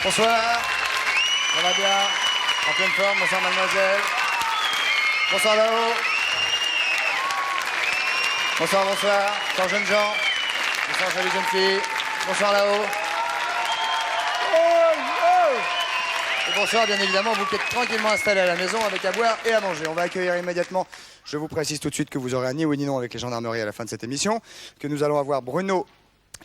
Bonsoir. Ça va bien? En pleine forme, bonsoir mademoiselle. Bonsoir là-haut. Bonsoir, bonsoir. Bonsoir jeunes gens. Bonsoir jolies jeunes filles. Bonsoir là-haut. Et bonsoir bien évidemment, vous qui êtes tranquillement installés à la maison avec à boire et à manger. On va accueillir immédiatement, je vous précise tout de suite que vous aurez un ni oui ni non avec les gendarmeries à la fin de cette émission, que nous allons avoir Bruno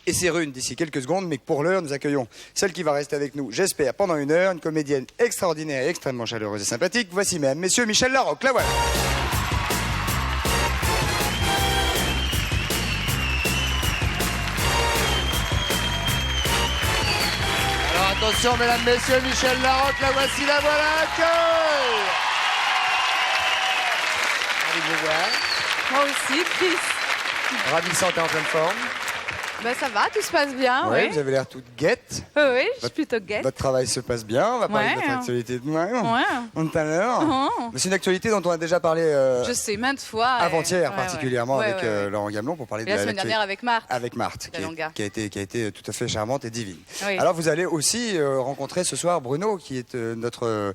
et ses runes d'ici quelques secondes, mais que pour l'heure, nous accueillons celle qui va rester avec nous, j'espère, pendant une heure, une comédienne extraordinaire et extrêmement chaleureuse et sympathique. Voici mesdames, messieurs, Michel Larocque, la voilà. Alors attention mesdames, messieurs, Michel Larocque, la voici, la voilà, accueil. Ravi de vous voir. Moi aussi, Chris. Ravissante et en pleine forme. Ben ça va, tout se passe bien, Ouais, oui. vous avez l'air toute guette. Oui, je suis plutôt gaie. Votre travail se passe bien. On va parler de votre actualité tout à l'heure. Mais c'est une actualité dont on a déjà parlé Je sais, maintes fois. avant-hier, particulièrement avec ouais. Laurent Gamelon pour parler Et de la semaine dernière avec Marthe. Avec Marthe, qui a été tout à fait charmante et divine. Oui. Alors vous allez aussi rencontrer ce soir Bruno, qui est notre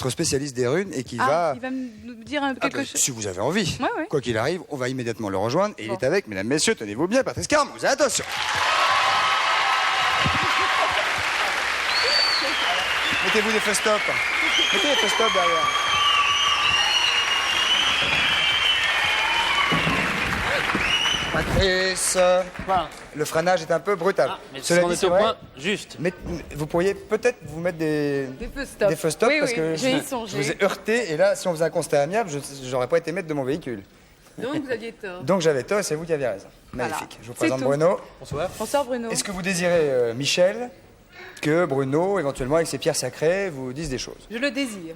spécialiste des runes et qui va... Il va nous dire quelque chose. Si vous avez envie, Ouais. quoi qu'il arrive, on va immédiatement le rejoindre. Et il est avec, mesdames, messieurs, tenez-vous bien, Patrice Carmouze. Attention. Mettez-vous des feux stop. Mettez des feux stop derrière. Patrice, le freinage est un peu brutal. Mais Cela on dit, est c'est au vrai, point juste. mais vous pourriez peut-être vous mettre des feux stop. des feux stop Oui, parce oui, que je vais y je songer. vous ai heurté et là, si on faisait un constat amiable, j'aurais pas été maître de mon véhicule. Donc vous aviez tort. Donc j'avais tort et c'est vous qui aviez raison. Magnifique. Voilà. Je vous C'est présente tout. Bruno. Bonsoir. Bonsoir Bruno. Est-ce que vous désirez, Michel, que Bruno, éventuellement avec ses pierres sacrées, vous dise des choses? Je le désire.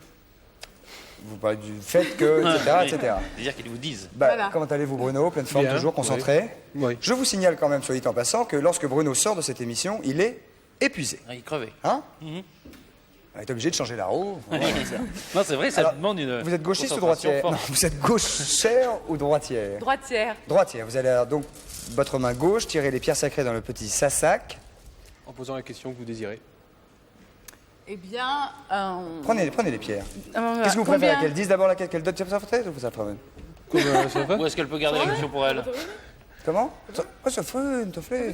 Vous parlez du fait que, etc., etc. C'est-à-dire qu'ils vous disent. Bah, Voilà. comment allez-vous Bruno? Pleine forme, Bien, toujours concentré. Oui. Je vous signale quand même, soit dit en passant, que lorsque Bruno sort de cette émission, il est épuisé. Il crevait. Hein On est obligé de changer la roue. Non, c'est vrai, ça Alors, demande une. Vous êtes gauchiste ou concentration droitière? forte. Non, vous êtes gauchère ou droitière? Droitière. Droitière. Vous allez donc, votre main gauche, tirer les pierres sacrées dans le petit sassac. En posant la question que vous désirez. Eh bien, Prenez les pierres. Qu'est-ce que vous préférez qu'elle dise d'abord laquelle qu'elle donne? Ça fait ou ça promène? Ça va Ou est-ce qu'elle peut garder la question pour elle? Comment? Oh, ça fait, t'en fais.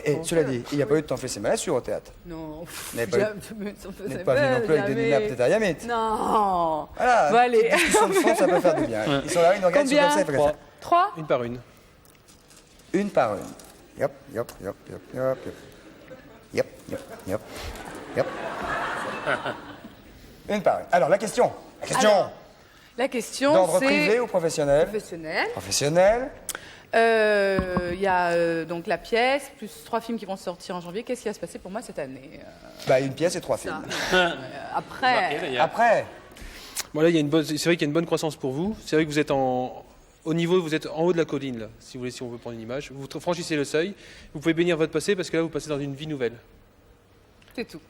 Eh, cela dit, il n'y a pas eu de t'en fais, c'est mal sûr au théâtre. non. Vous n'êtes pas venu non plus avec des jamais. lunettes peut-être à Yamit. Non. Voilà, Bon, allez. petite discussion de fond, ça peut faire du bien. Ils sont là, ils nous regardent, ils sont Combien? comme ça, ils font comme ça. 3. Une par une. Une par une. Yop, yop, yop, yop, yop, yop. Yop, yop, yop, yop. Une par une. Alors, la question. Alors, la question, D'ordre c'est... privé ou professionnel? Professionnel. Professionnel. Il y a donc la pièce, plus 3 films qui vont sortir en janvier. Qu'est-ce qui va se passer pour moi cette année Bah, une pièce et 3 films. Après, Marqué, d'ailleurs. Après, Bon, là, il y a c'est vrai qu'il y a une bonne croissance pour vous. C'est vrai que vous êtes au niveau, vous êtes en haut de la colline, là, si vous voulez, si on veut prendre une image. Vous franchissez le seuil. Vous pouvez bénir votre passé parce que là, vous passez dans une vie nouvelle. c'est tout.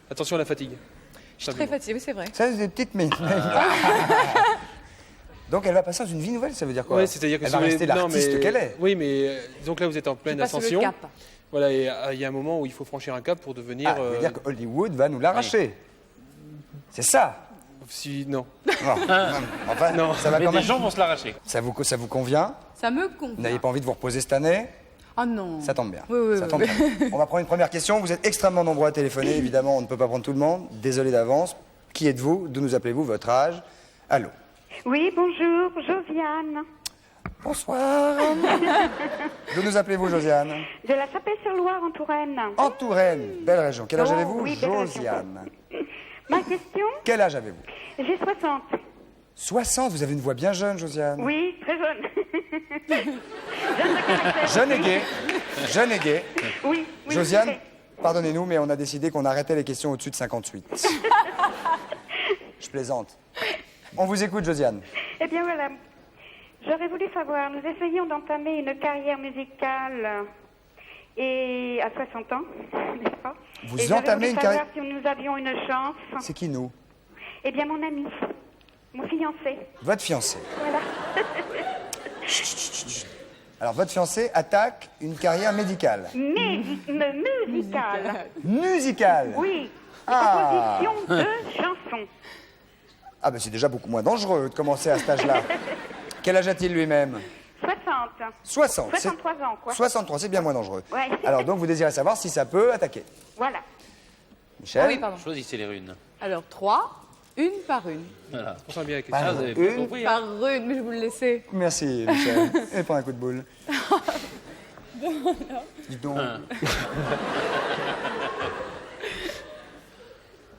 Attention à la fatigue. Je suis très fatiguée, oui, c'est vrai. ça, c'est des petites mines. Donc, elle va passer dans une vie nouvelle, ça veut dire quoi? Oui, c'est-à-dire que elle si va vous voulez- rester non, l'artiste mais- qu'elle est. Oui, mais donc là, vous êtes en Je pleine passe ascension. le cap. Voilà, et il y a un moment où il faut franchir un cap pour devenir. Ah, ça veut dire que Hollywood va nous l'arracher. C'est ça. Non. Non. Enfin, Non. ça va Mais quand des même. gens vont se l'arracher. Ça vous convient? Ça me Vous convient. n'avez pas envie de vous reposer cette année? Ah non. Ça tombe bien. Oui, Ça oui, tombe oui. bien. On va prendre une première question. Vous êtes extrêmement nombreux à téléphoner. Évidemment, on ne peut pas prendre tout le monde. Désolé d'avance. Qui êtes-vous? D'où nous appelez-vous? Votre âge? Allô? Oui, bonjour, Josiane, Bonsoir. D'où nous appelez-vous, Josiane? de la Chapelle-sur-Loire en Touraine. En Touraine. Belle région. Quel âge Oh, avez-vous? oui, belle région. Josiane. Ma question, Quel âge avez-vous? j'ai 60. 60. Vous avez une voix bien jeune, Josiane. Oui, très jeune. Jeune et gai. Jeune et gai. Oui, oui. Josiane, très. pardonnez-nous, mais on a décidé qu'on arrêtait les questions au-dessus de 58. Je plaisante. On vous écoute, Josiane. Eh bien voilà, j'aurais voulu savoir, nous essayons d'entamer une carrière musicale et à 60 ans, n'est-ce pas? Vous Et j'aurais entamez voulu une savoir carrière- si nous avions une chance. C'est qui, nous? Eh bien mon ami, mon fiancé, Votre fiancé. voilà. Alors, votre fiancé attaque une carrière médicale. Musicale. Musicale. Oui. Ah. Composition de chansons. Ah, ben c'est déjà beaucoup moins dangereux de commencer à cet âge-là. Quel âge a-t-il lui-même 60. 60. 63 ans, quoi. 63, c'est bien moins dangereux. Ouais. Alors, donc, vous désirez savoir si ça peut attaquer. Voilà. Michel Ah oui, pardon. Choisissez les runes. Alors, 3, une par une. Voilà. On sent bien la question. Par Ah, vous avez bien une. compris. Hein. Par une, mais je vous le laisser. Merci, Michel. Et prends un coup de boule. Dis donc.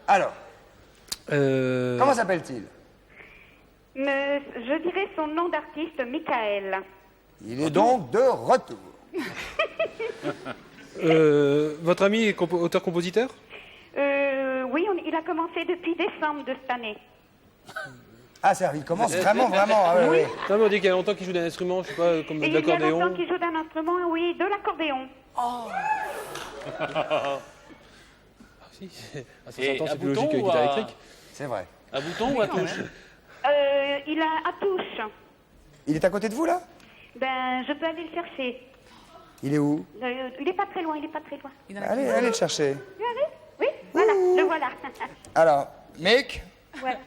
Alors, comment s'appelle-t-il Je dirais son nom d'artiste, Michael. Il est donc de retour. Votre ami est auteur-compositeur? Oui, il a commencé depuis décembre de cette année. Ah, ça, il commence vraiment, vraiment. Ah, ouais, ouais. Non, mais on dit qu'il y a longtemps qu'il joue d'un instrument, je sais pas, comme de Et il y a longtemps l'accordéon. qu'il joue d'un instrument, oui, de l'accordéon. Ah, si, à 60 Et ans, à c'est plus logique bouton que la ou guitare à- électrique. C'est vrai. À bouton ou à touche? Il a à touche. Il est à côté de vous, là Ben, je peux aller le chercher. Il est où Il est pas très loin, il est pas très loin. Il en a Allez, allez le chercher. Tu allez Oui, voilà, le voilà. Alors, Mick, Voilà.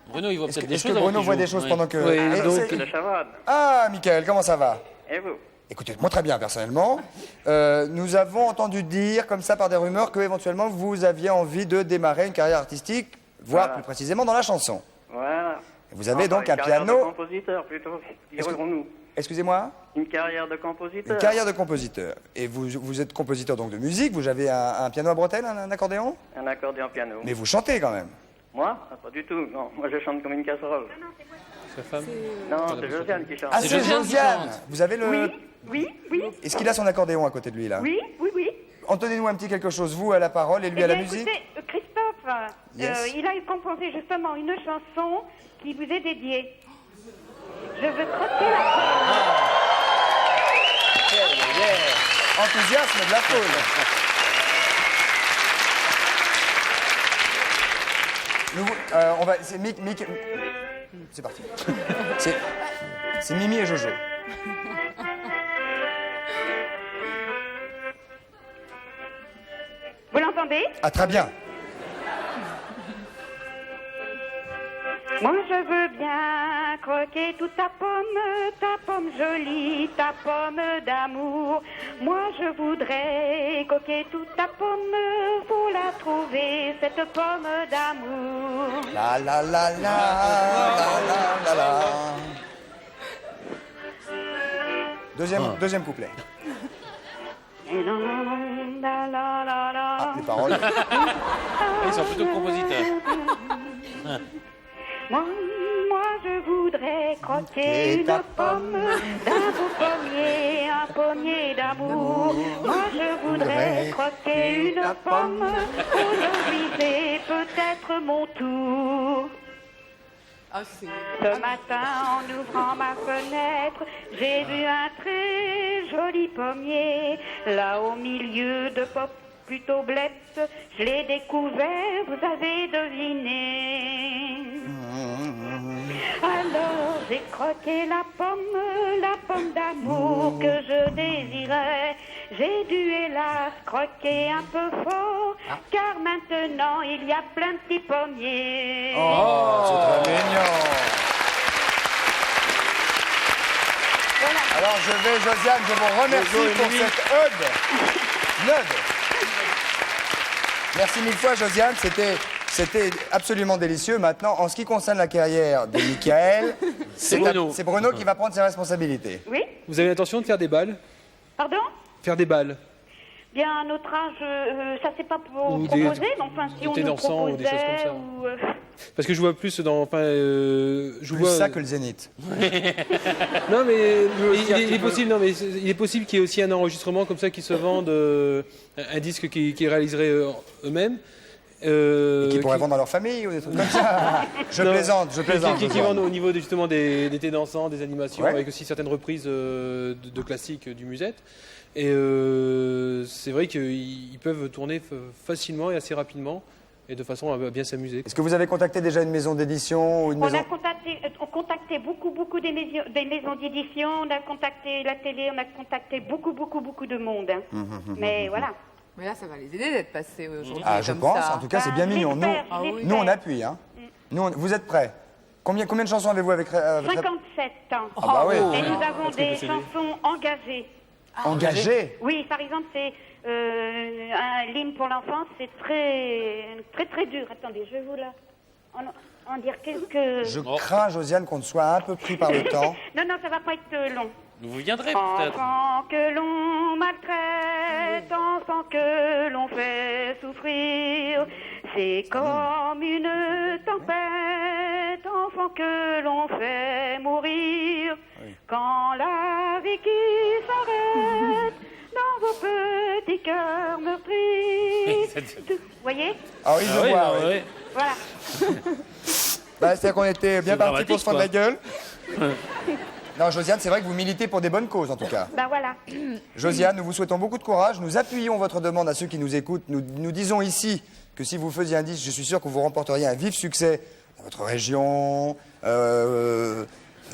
Bruno, il voit est-ce peut-être que, des est-ce choses que avant Bruno qu'il voit joue. des choses Oui. pendant que... Oui, Ah, donc- c'est- Le Chavannes. Ah, Michael, comment ça va Et vous? Écoutez, moi très bien personnellement. Nous avons entendu dire, comme ça par des rumeurs, que éventuellement vous aviez envie de démarrer une carrière artistique, voire Voilà. plus précisément dans la chanson. Voilà. Vous avez donc une un carrière piano... de compositeur, plutôt, dirons-nous. Excusez-moi. Une carrière de compositeur. Une carrière de compositeur. Et vous êtes compositeur donc de musique, vous avez un piano à bretelles, un accordéon Un accordéon piano. Mais vous chantez quand même. Moi? Ah, pas du tout, non. Moi, je chante comme une casserole. Sa femme. Non, c'est Josiane qui chante. Ah, C'est c'est Josiane qui Josiane. chante. Vous avez le... Oui, oui, oui, Est-ce qu'il a son accordéon à côté de lui là oui, oui, oui. Entonnez-nous un petit quelque chose, vous à la parole et lui Eh à la bien, musique. écoutez, Christophe, Yes. il a composé justement une chanson qui vous est dédiée. Je veux croquer la pomme. Enthousiasme de la foule. On va... C'est Mick... C'est parti. C'est Mimi et Jojo. Vous l'entendez? Ah, très bien. Moi je veux bien croquer toute ta pomme jolie, ta pomme d'amour. Moi je voudrais croquer toute ta pomme, faut la trouver, cette pomme d'amour. La la la la la la la. Deuxième couplet. Et non, non, non, la la la la. Ah, les paroles. Ils sont plutôt compositeurs. Moi je voudrais croquer une pomme d'un beau pommier, un pommier d'amour. Moi je voudrais croquer une pomme, aujourd'hui c'est peut-être mon tour. Ah, c'est... Ce matin, en ouvrant ma fenêtre, j'ai vu un très joli pommier. Là au milieu de pop plutôt blette, je l'ai découvert, vous avez deviné. Alors j'ai croqué la pomme d'amour que je désirais. J'ai dû hélas croquer un peu fort, car maintenant il y a plein de petits pommiers. Oh, c'est très mignon. Alors Josiane, je vous remercie pour cette ode. Merci mille fois Josiane, c'était absolument délicieux. Maintenant, en ce qui concerne la carrière de Michael, c'est Bruno qui va prendre ses responsabilités. Oui? Vous avez l'intention de faire des balles? Pardon? Faire des balles? Bien, à notre âge, ça s'est pas Ou des- proposé, mais enfin, si des on thés nous dansants ou des choses comme proposait, ça. ou, Parce que je vois plus dans... Enfin, je Plus vois... ça que le Zénith. Non, mais il est possible, non, mais il est possible qu'il y ait aussi un enregistrement comme ça qui se vende, un disque qui réaliserait eux-mêmes. Qui pourraient vendre à leur famille ou des trucs comme ça. Je Non, plaisante. Qui Josiane. vendent au niveau justement des thés dansants, des animations, Ouais. avec aussi certaines reprises de classiques du musette. Et c'est vrai qu'ils peuvent tourner facilement et assez rapidement. et de façon à bien s'amuser. Est-ce que vous avez contacté déjà une maison d'édition ou une On maison... a contacté beaucoup des maisons d'édition, on a contacté la télé, on a contacté beaucoup de monde. Hein. Mais voilà. Mais là, ça va les aider d'être passés aujourd'hui. Ah, je comme pense. ça. En tout cas, c'est Bah, bien je mignon. l'espère, Ah oui. Nous, on appuie. Hein. Vous êtes prêts? Combien de chansons avez-vous avec... 57 ans. Ah bah oui. Et nous avons des chansons engagées. Engagé. Oui, par exemple, c'est un l'hymne pour l'enfance, c'est très dur. Attendez, je vais vous en dire quelques... Je crains, Josiane, qu'on ne soit un peu pris par le temps. Non, ça va pas être long. Vous viendrez peut-être. Enfant que l'on maltraite, enfant que l'on fait souffrir, c'est comme une tempête, enfant que l'on fait mourir. Quand la vie qui s'arrête dans vos petits cœurs meurtris. Vous voyez? Ah oui, je vois, oui. ouais. Voilà. Bah, c'est-à-dire qu'on était bien C'est parti pour se prendre la dramatique, gueule. Non, Josiane, c'est vrai que vous militez pour des bonnes causes, en tout cas. Ben voilà. Josiane, nous vous souhaitons beaucoup de courage. Nous appuyons votre demande à ceux qui nous écoutent. Nous disons ici que si vous faisiez un disque, je suis sûr que vous remporteriez un vif succès dans votre région, votre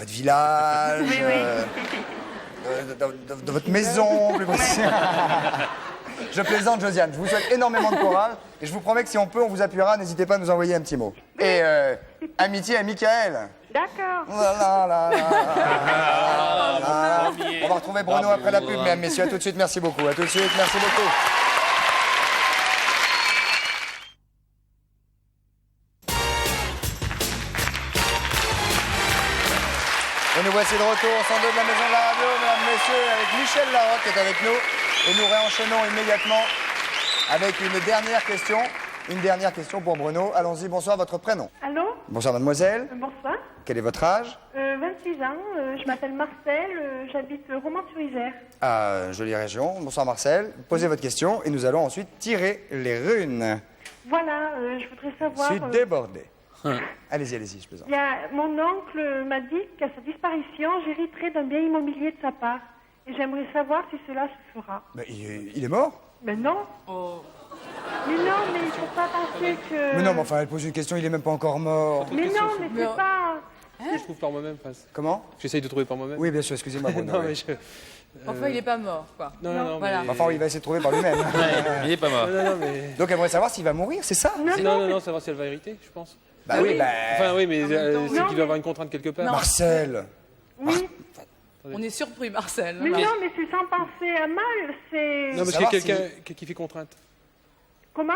village, dans votre maison, plus précis. Je plaisante, Josiane. Je vous souhaite énormément de courage. Et je vous promets que si on peut, on vous appuiera. N'hésitez pas à nous envoyer un petit mot. Et amitié à Michael. D'accord. On va retrouver Bruno après la pub, mesdames, messieurs. À tout de suite, merci beaucoup. À tout de suite, merci beaucoup. Et nous voici de retour au 102 de la Maison de la Radio, mesdames, messieurs, avec Michel Larocque qui est avec nous. Et nous réenchaînons immédiatement avec une dernière question. Une dernière question pour Bruno. Allons-y, bonsoir, votre prénom. Allô? Bonsoir, mademoiselle. Bonsoir. Quel est votre âge? 26 ans, je m'appelle Marcel, j'habite Romans-sur-Isère. Ah, jolie région. Bonsoir, Marcel. Posez votre question et nous allons ensuite tirer les runes. Voilà, je voudrais Je savoir... suis débordé. Allez-y, je plaisante. Mon oncle m'a dit qu'à sa disparition, j'hériterais d'un bien immobilier de sa part. Et j'aimerais savoir si cela se fera. Mais il est mort? Mais non. Mais non, mais il ne faut pas penser que... Mais non, mais enfin, elle pose une question, il est même pas encore mort. Mais non, mais c'est pas... Je trouve par moi-même. Comment? J'essaye de trouver par moi-même. Oui, bien sûr, excusez-moi, Bruno. Non, oui. mais je... Enfin, il est pas mort, quoi. Non, Voilà. mais... Enfin, il va essayer de trouver par lui-même. Il est pas mort. Non, mais... Donc, elle voudrait savoir s'il va mourir, c'est ça? Non, savoir si elle va hériter, je pense. Bah oui, bah... Enfin, oui, mais temps, c'est non, qu'il doit avoir une contrainte quelque part. Marcel. Oui, On est surpris, Marcel. mais non, mais c'est sans penser à mal, c'est... Non, parce qu'il y a Savoir quelqu'un qui fait contrainte. Comment?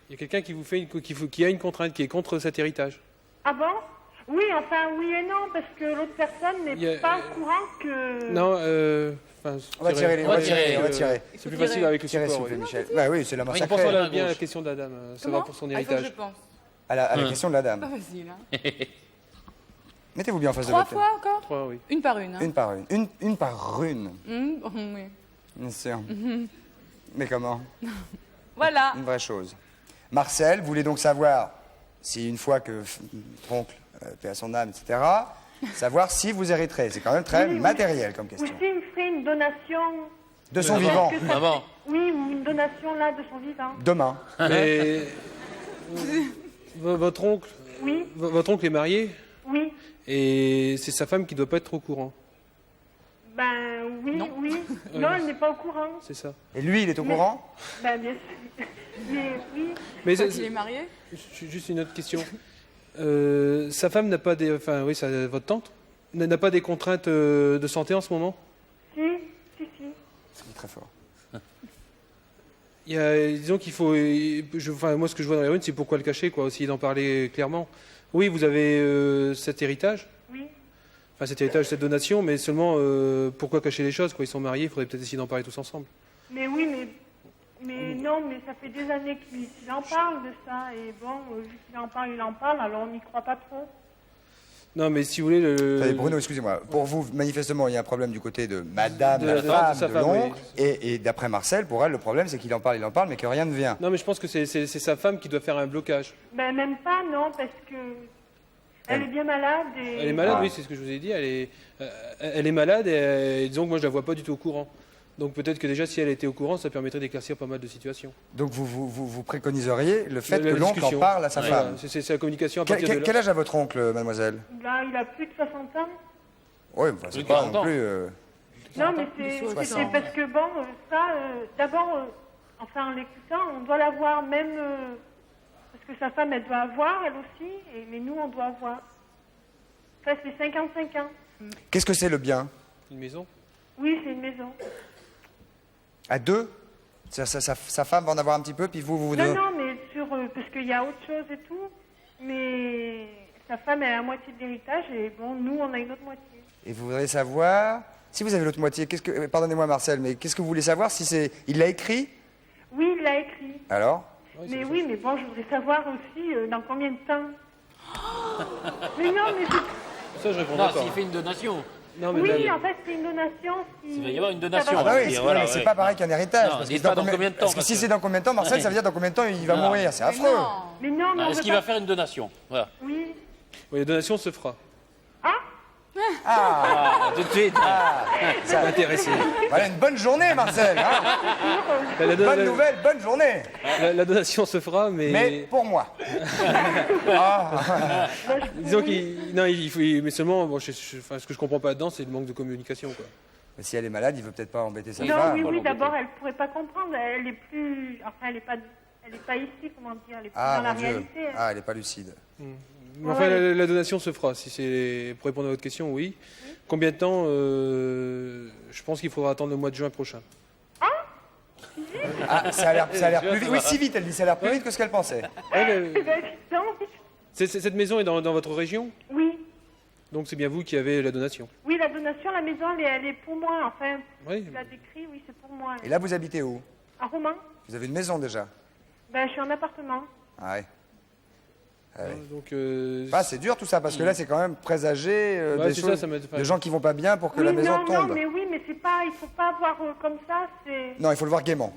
Il y a quelqu'un qui vous fait qui a une contrainte, qui est contre cet héritage. Ah bon? Oui, enfin, oui et non, parce que l'autre personne Il y n'est a- pas au courant que... Non, enfin, On va tirer les... On va tirer. On va tirer. C'est plus facile avec le Tirez, s'il support. vous plaît, Oui. Michel. Bah oui, c'est la main Je pense sacrée. qu'on a à bien la gauche. question de la dame, Comment savoir pour son Ah, il faut que je héritage. pense. À la question de la dame. Pas facile, hein. Mettez-vous bien en face de 3 votre fois encore? 3, oui. Une par une, hein. Une par une. Une par rune. Oui. Bien sûr. Mais comment? Voilà. Une vraie chose. Marcel voulait donc savoir si une fois que votre oncle, paix à son âme, etc., savoir si vous hériterez. C'est quand même très Oui, oui. matériel comme Ou question. s'il me ferait une donation... De son Maman. vivant. que ça- Maman. Oui, ou une donation là de son vivant. Demain. Mais votre oncle, Oui, votre oncle est marié oui. et c'est sa femme qui doit pas être au courant. Ben oui, Non. oui. Non, elle n'est pas au courant. C'est ça. Et lui, il est au courant? Ben bien sûr. Mais oui. Mais Il est marié? juste une autre question. Sa femme n'a pas des, enfin oui, votre tante n'a pas des contraintes de santé en ce moment. Si. C'est très fort. Il y a, disons qu'il faut, enfin moi ce que je vois dans les runes, c'est pourquoi le cacher, quoi, aussi d'en parler clairement. Oui, vous avez cet héritage, Oui. enfin cet héritage, cette donation, mais seulement pourquoi cacher les choses, quoi. Ils sont mariés, il faudrait peut-être essayer d'en parler tous ensemble. Mais oui, mais non, mais ça fait des années qu'il en parle de ça. Et bon, vu qu'il en parle, alors on n'y croit pas trop. Non, mais si vous voulez, Attendez, Bruno, excusez-moi. Pour vous, manifestement, il y a un problème du côté de madame, De la la femme, femme, de sa de femme, l'oncle. oui. Et d'après Marcel, pour elle, le problème, c'est qu'il en parle, mais que rien ne vient. Non, mais je pense que c'est sa femme qui doit faire un blocage. Ben même pas, non, parce que elle est bien malade. Et... Elle est malade, Ah. oui, c'est ce que je vous ai dit. Elle est malade et disons que moi je la vois pas du tout au courant. Donc peut-être que déjà, si elle était au courant, ça permettrait d'éclaircir pas mal de situations. Donc vous préconiseriez le fait La que l'oncle en discussion. parle à sa Voilà, femme. c'est la communication à partir de là. Quel âge a votre oncle, mademoiselle? Là, il a plus de 60 ans. Oui, enfin, c'est Oui, pas 40 non ans. plus... Non, mais c'était parce que, bon, d'abord, enfin, en l'écoutant, on doit l'avoir même... parce que sa femme, elle doit avoir, elle aussi, mais nous, on doit avoir. Enfin, c'est 55 ans. Qu'est-ce que c'est le bien? Une maison. Oui, c'est une maison. À deux? Sa femme va en avoir un petit peu, puis vous deux? Non, non, mais parce qu'il y a autre chose et tout, mais sa femme, elle a la moitié de l'héritage, et bon, nous, on a une autre moitié. Et vous voudrez savoir... Si vous avez l'autre moitié, pardonnez-moi Marcel, mais qu'est-ce que vous voulez savoir si c'est... Il l'a écrit? Oui, il l'a écrit. Alors? Mais oui, mais bon, je voudrais savoir aussi dans combien de temps. Mais non, mais Ça, je réponds Non, d'accord. s'il fait une donation. Non, mais oui, là, en fait, c'est une donation. Il va y avoir une donation. Ah bah oui, Et c'est voilà, mais c'est ouais. pas pareil qu'un héritage. Non, parce dites que pas dans combien de temps, Parce que parce si que- c'est dans combien de temps, Marcel, ça veut dire dans combien de temps il va Non. mourir. C'est affreux. Mais non, mais on Est-ce veut qu'il pas... va faire une donation? Voilà. Oui. oui, la donation se fera. Ah, tout de suite. Ça va intéresser. Voilà, une bonne journée, Marcel. Hein. Bonne nouvelle, bonne journée. La donation se fera, Mais pour moi. disons qu'il faut, mais seulement, bon, enfin, ce que je comprends pas là-dedans, c'est le manque de communication, quoi. Mais si elle est malade, il veut peut-être pas embêter sa Non, femme. oui, d'abord, elle pourrait pas comprendre. Elle est plus... Enfin, elle est pas ici, comment dire. Elle est plus Ah, dans la mon Dieu. réalité. hein. Ah, elle est pas lucide. Mais enfin, la donation se fera. Si c'est pour répondre à votre question, oui. Combien de temps je pense qu'il faudra attendre le mois de juin prochain. Ah, ça a l'air plus vite. Oui, si vite, elle dit. Ça a l'air plus vite que ce qu'elle pensait. Eh ben, non, Cette maison est dans votre région, oui. donc c'est bien vous qui avez la donation. Oui, la donation, la maison, elle est pour moi. Enfin, Oui. tu l'as décrit, oui, c'est pour moi. Et là, vous habitez où? À Romans, Vous avez une maison déjà? ben, je suis en appartement. Ah ouais. Ah ouais. Donc, Ah, c'est dur tout ça, parce que là, c'est quand même présager Ouais, des c'est choses, ça, ça m'a- de gens qui vont pas bien pour que Oui, la maison non, tombe. non, mais oui, mais c'est pas... Il faut pas voir comme ça, c'est... Non, il faut le voir gaiement.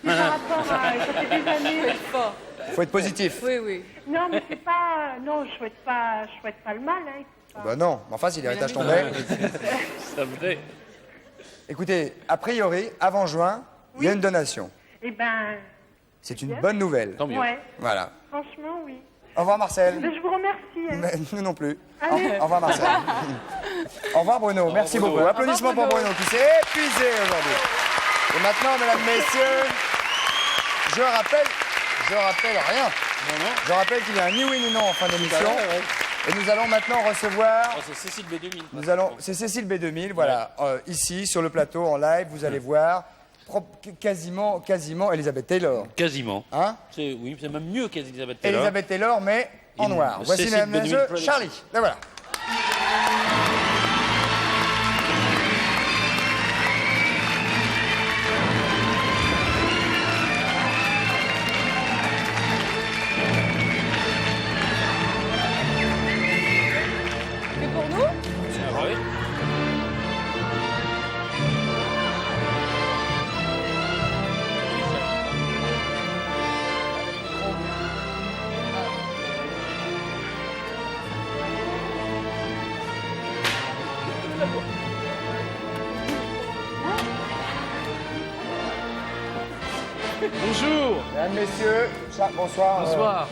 C'est par rapport à... Ça fait des années... Fort. Il faut être positif. Oui, oui. Non, mais c'est pas... Non, je souhaite pas le mal, hein. il faut pas- Bah non, mais enfin, si l'héritage tombait. Ça me fait. Écoutez, a priori, avant juin, il y a une donation. Eh ben, C'est une bonne nouvelle. Tant mieux. ouais, Voilà. franchement, oui. Au revoir Marcel. Mais je vous remercie. hein. Mais nous non plus. Allez. Au revoir Marcel. Au revoir Bruno. Merci Bruno. beaucoup. Applaudissements pour Bruno qui s'est épuisé aujourd'hui. Et maintenant, mesdames, messieurs, je rappelle rien. Je rappelle qu'il y a un ni oui ni non en fin d'émission. Et nous allons maintenant recevoir... Oh, c'est Cécile B2000. C'est Cécile B2000, voilà, ici sur le plateau en live, vous allez voir quasiment Elizabeth Taylor. Quasiment. Hein? Oui, c'est même mieux qu'Elisabeth Taylor. Elizabeth Taylor, mais en Une noir. Voici Cécile mesdames et messieurs, B2000 Charlie. Et voilà. Que pour nous? Ah oui. Bonjour. Mesdames, messieurs, bonsoir. Bonsoir.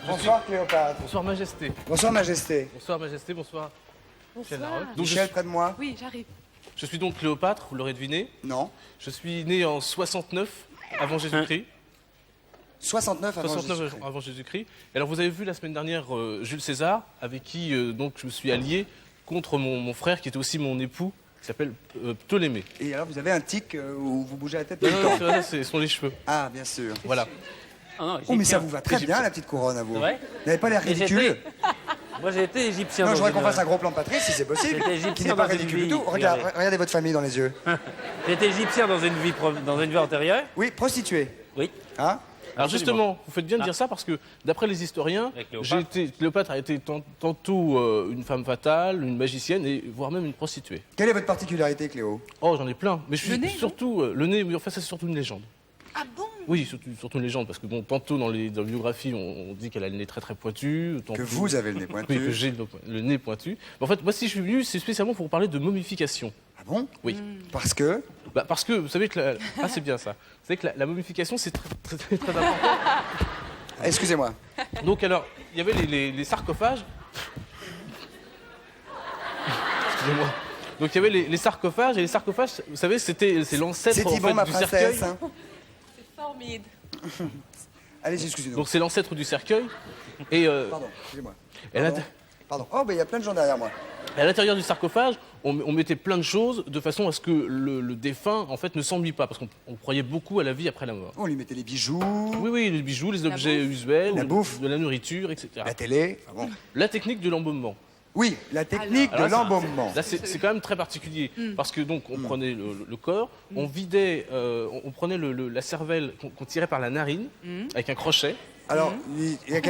Bonsoir Cléopâtre. Bonsoir Majesté. Bonsoir Majesté. Bonsoir Majesté, bonsoir. Michel Larocque. Donc, Michel, près de moi? Oui, j'arrive. je suis donc Cléopâtre, vous l'aurez deviné. Non. Je suis né en 69 avant Jésus-Christ. 69 avant 69 Jésus-Christ. avant Jésus-Christ. Et alors vous avez vu la semaine dernière Jules César, avec qui donc je me suis allié contre mon frère qui était aussi mon époux, qui s'appelle Ptolémée. Et alors, vous avez un tic où vous bougez la tête tout Non, le non, temps. c'est vrai, ce sont les cheveux. Ah, bien sûr. Voilà. Ah non, Oh, mais ça égyptien. vous va très bien, la petite couronne, à vous. Ouais. Vous n'avez pas l'air Et j'étais- ridicule. Moi, j'ai été égyptien. Non, je dans voudrais qu'on une- fasse un gros plan de Patrice, si c'est possible. J'étais égyptien Qui n'est pas dans une ridicule du vie tout. privée. Regardez votre famille dans les yeux. J'étais égyptien dans une vie antérieure. Oui, prostituée. Oui. Hein? Alors Absolument. justement, vous faites bien de dire ça parce que d'après les historiens, Avec Cléopâtre. Cléopâtre a été tantôt une femme fatale, une magicienne et voire même une prostituée. Quelle est votre particularité, Cléo? Oh, j'en ai plein. Mais je Le suis nez, non surtout le nez, mais enfin ça c'est surtout une légende. Ah bon? Oui, surtout une légende, parce que bon, tantôt dans les biographies, on dit qu'elle a le nez très très pointu. Que vous avez le nez pointu. Oui, que j'ai le nez pointu. Mais en fait, moi, si je suis venu, c'est spécialement pour vous parler de momification. Ah bon? Oui. Parce que? Parce que, vous savez que... Ah, c'est bien ça. Vous savez que la momification, c'est très important. Excusez-moi. Donc alors, il y avait les sarcophages. Excusez-moi. Donc il y avait les sarcophages, et les sarcophages, vous savez, c'est l'ancêtre C'est en Yvon, fait, ma du cercueil. princesse. Hein. Formide. Allez, excusez-nous. Donc c'est l'ancêtre du cercueil. Et Pardon, excusez-moi. et à Pardon. Oh, ben il y a plein de gens derrière moi. l'intérieur du sarcophage, on mettait plein de choses de façon à ce que le défunt en fait ne s'ennuie pas, parce qu'on croyait beaucoup à la vie après la mort. On lui mettait les bijoux, Oui, les bijoux, les objets usuels, La bouffe. de la nourriture, etc. la télé. Ah bon. La technique de l'embaumement. Oui, la technique de Alors là, l'embaumement. Là, c'est quand même très particulier, parce que donc on prenait le corps, on vidait, on prenait la cervelle qu'on tirait par la narine avec un crochet. Alors, il y a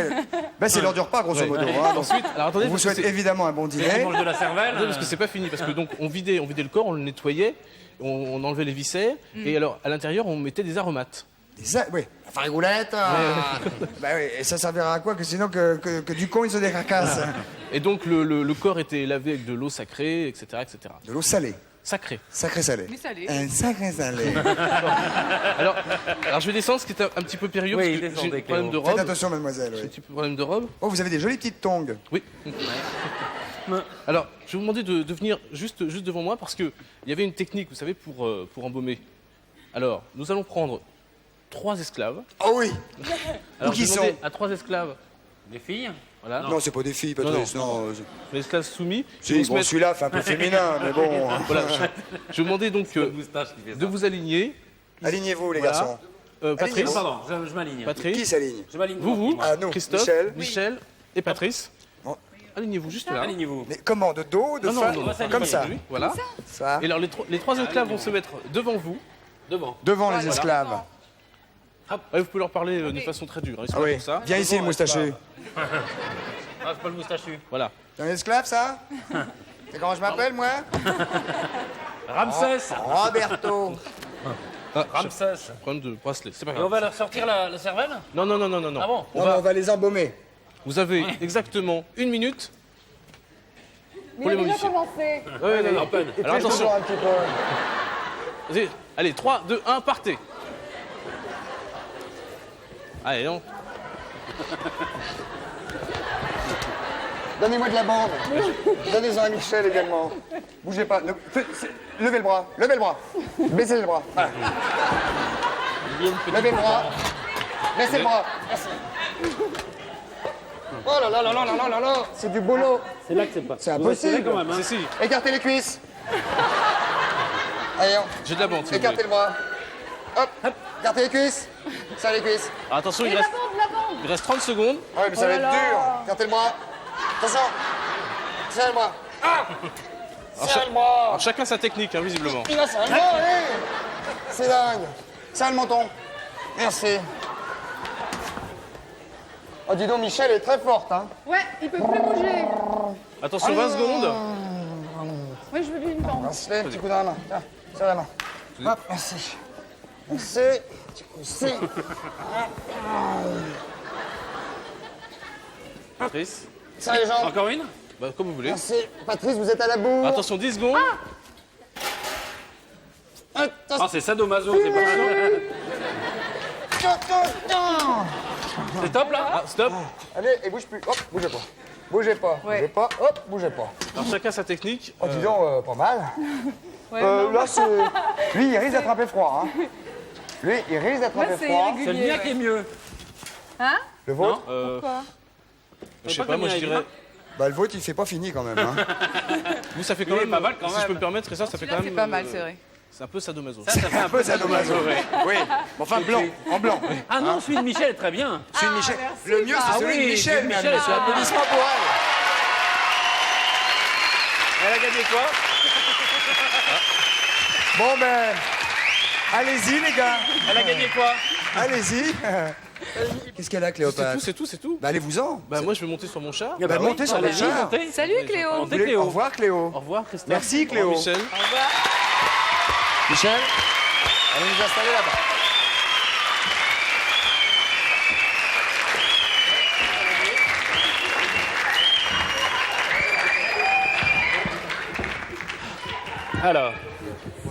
ben, c'est l'heure du repas, grosso modo. Hein, donc, Ensuite, alors attendez, on vous parce que souhaite c'est- évidemment un bon On dîner. mange de la cervelle. attendez, parce que c'est pas fini, parce que donc on vidait le corps, on le nettoyait, on enlevait les viscères, et alors à l'intérieur on mettait des aromates. Oui, la farigoulette. Ben oui, et ça servira à quoi que sinon que du con il se décarcasse. Et donc le corps était lavé avec de l'eau sacrée, etc., etc. De l'eau salée, Sacrée. sacré salé. Mais salé. Un sacré salé. Alors je vais descendre, ce qui est un petit peu périlleux, Oui, parce que j'ai descendez, un problème de Faites robe. attention, mademoiselle. J'ai un Oui. petit problème de robe. Oh, vous avez des jolies petites tongs. Oui. Alors, je vais vous demander de venir juste devant moi parce qu'il y avait une technique, vous savez, pour embaumer. Alors, nous allons prendre 3 esclaves. Oh oui. Alors, qui je vais demander sont à 3 esclaves, Des filles. voilà, Non, c'est pas des filles, Patrice. Non. les esclaves soumis. Si, Ils vont se bon, mettre- celui-là fait un peu féminin, mais bon. voilà, je vais vous demander donc Moustache qui fait ça. de vous aligner. Alignez-vous, les Voilà. garçons. Patrice, Alignez-vous. Pardon, je m'aligne. Qui Patrice, s'aligne? Je m'aligne. vous, Ah, nous. Christophe, Michel et Patrice. Bon. Alignez-vous juste là. Alignez-vous. Mais comment? De dos, de Non, face? non, Comme ça. Oui, voilà. Ça. Et alors, les 3 esclaves vont se mettre devant vous. Devant. Devant les esclaves. Ah, vous pouvez leur parler d'une façon très dure. Hein, ils sont Ah là oui. pour ça. Viens ici, le moustachu. Ah, c'est pas le moustachu. Voilà. C'est un esclave, ça? C'est comment je m'appelle, moi? Ramsès. Roberto. Ramsès. Problème de bracelet. C'est pas Et grave. on va leur sortir la cervelle? Non. Ah bon? On Non, va- on va les embaumer. Vous avez exactement 1 minute pour les momifier. commencé. Ouais, non. Alors attention. Toujours un petit peu. Vas-y. Allez, 3, 2, 1, partez. Allez, non. Donnez-moi de la bande. Donnez-en à Michel également. Bougez pas. Levez le bras. Levez le bras. Baissez le bras. Voilà. Levez le bras. Baissez le bras. Merci. Oh là là là là là là là. C'est du boulot. C'est là que c'est pas. C'est impossible. quand même. Hein. Si. Écartez les cuisses. Allez, J'ai de la bande, si vous voulez. écartez le bras. Hop. Écartez les cuisses. Ça les cuisses. Alors, attention, il reste 30 secondes. Ouais, mais ça va être dur. Écartez le bras. Attention. Serrez le bras. Ah. Serrez le bras. Alors, chacun sa technique, hein, visiblement. Il a ça. Oh, oui. C'est dingue. Serrez le menton. Merci. Oh, dis donc, Michel est très forte, hein. Ouais, il peut plus bouger. Attention, 20 secondes. Oui, je veux lui une bande. Merci, petit coup dans la main. Tiens, serre la main. Hop, merci. Merci. Merci. Patrice. Serre les jambes. Encore une? Bah, comme vous voulez. Merci. Patrice, vous êtes à la bourre. Attention, 10 secondes. Ah, c'est sadomaso, c'est pas C'est top là? Ah, stop. Allez, et bouge plus. Hop, bougez pas. Bougez pas. Ouais. Bougez pas. Hop, bougez pas. Alors, chacun sa technique. Oh, dis donc, pas mal. Ouais, non, Là, c'est... Lui, il risque d'attraper froid, hein. Lui, il risque moi, d'attraper c'est froid. C'est le irrégulier. mien qui est mieux. Hein? Le vôtre? Quoi? Je sais pas, moi je dirais. Bah, le vôtre, il fait pas fini quand même, hein. Vous, ça fait quand Il est même. pas mal, quand si je même. peux me permettre, et ça fait quand Là, même. c'est pas mal, c'est vrai. C'est un peu sadomaso. Ça fait Un peu sadomaso. Oui. Enfin, blanc. En blanc. Ah non, celui de Michel est très bien. Celui de Michel. merci, Le mieux, c'est celui de oui, Michel, celui de même. Michel, C'est applaudissements pour elle. Elle a gagné quoi? Bon, ben... Allez-y, les gars. Elle a gagné quoi? Allez-y. Qu'est-ce qu'elle a, Cléopâtre? C'est tout. Bah, allez-vous-en. Bah, moi je vais monter sur mon char. Bah, montez sur le allez-y, char. montez. Salut Cléo. Vous voulez- Au revoir, Cléo. Au revoir, Christophe. Merci, Cléo. Au revoir, Michel. Au revoir. Michel, allez nous installer là-bas. Alors,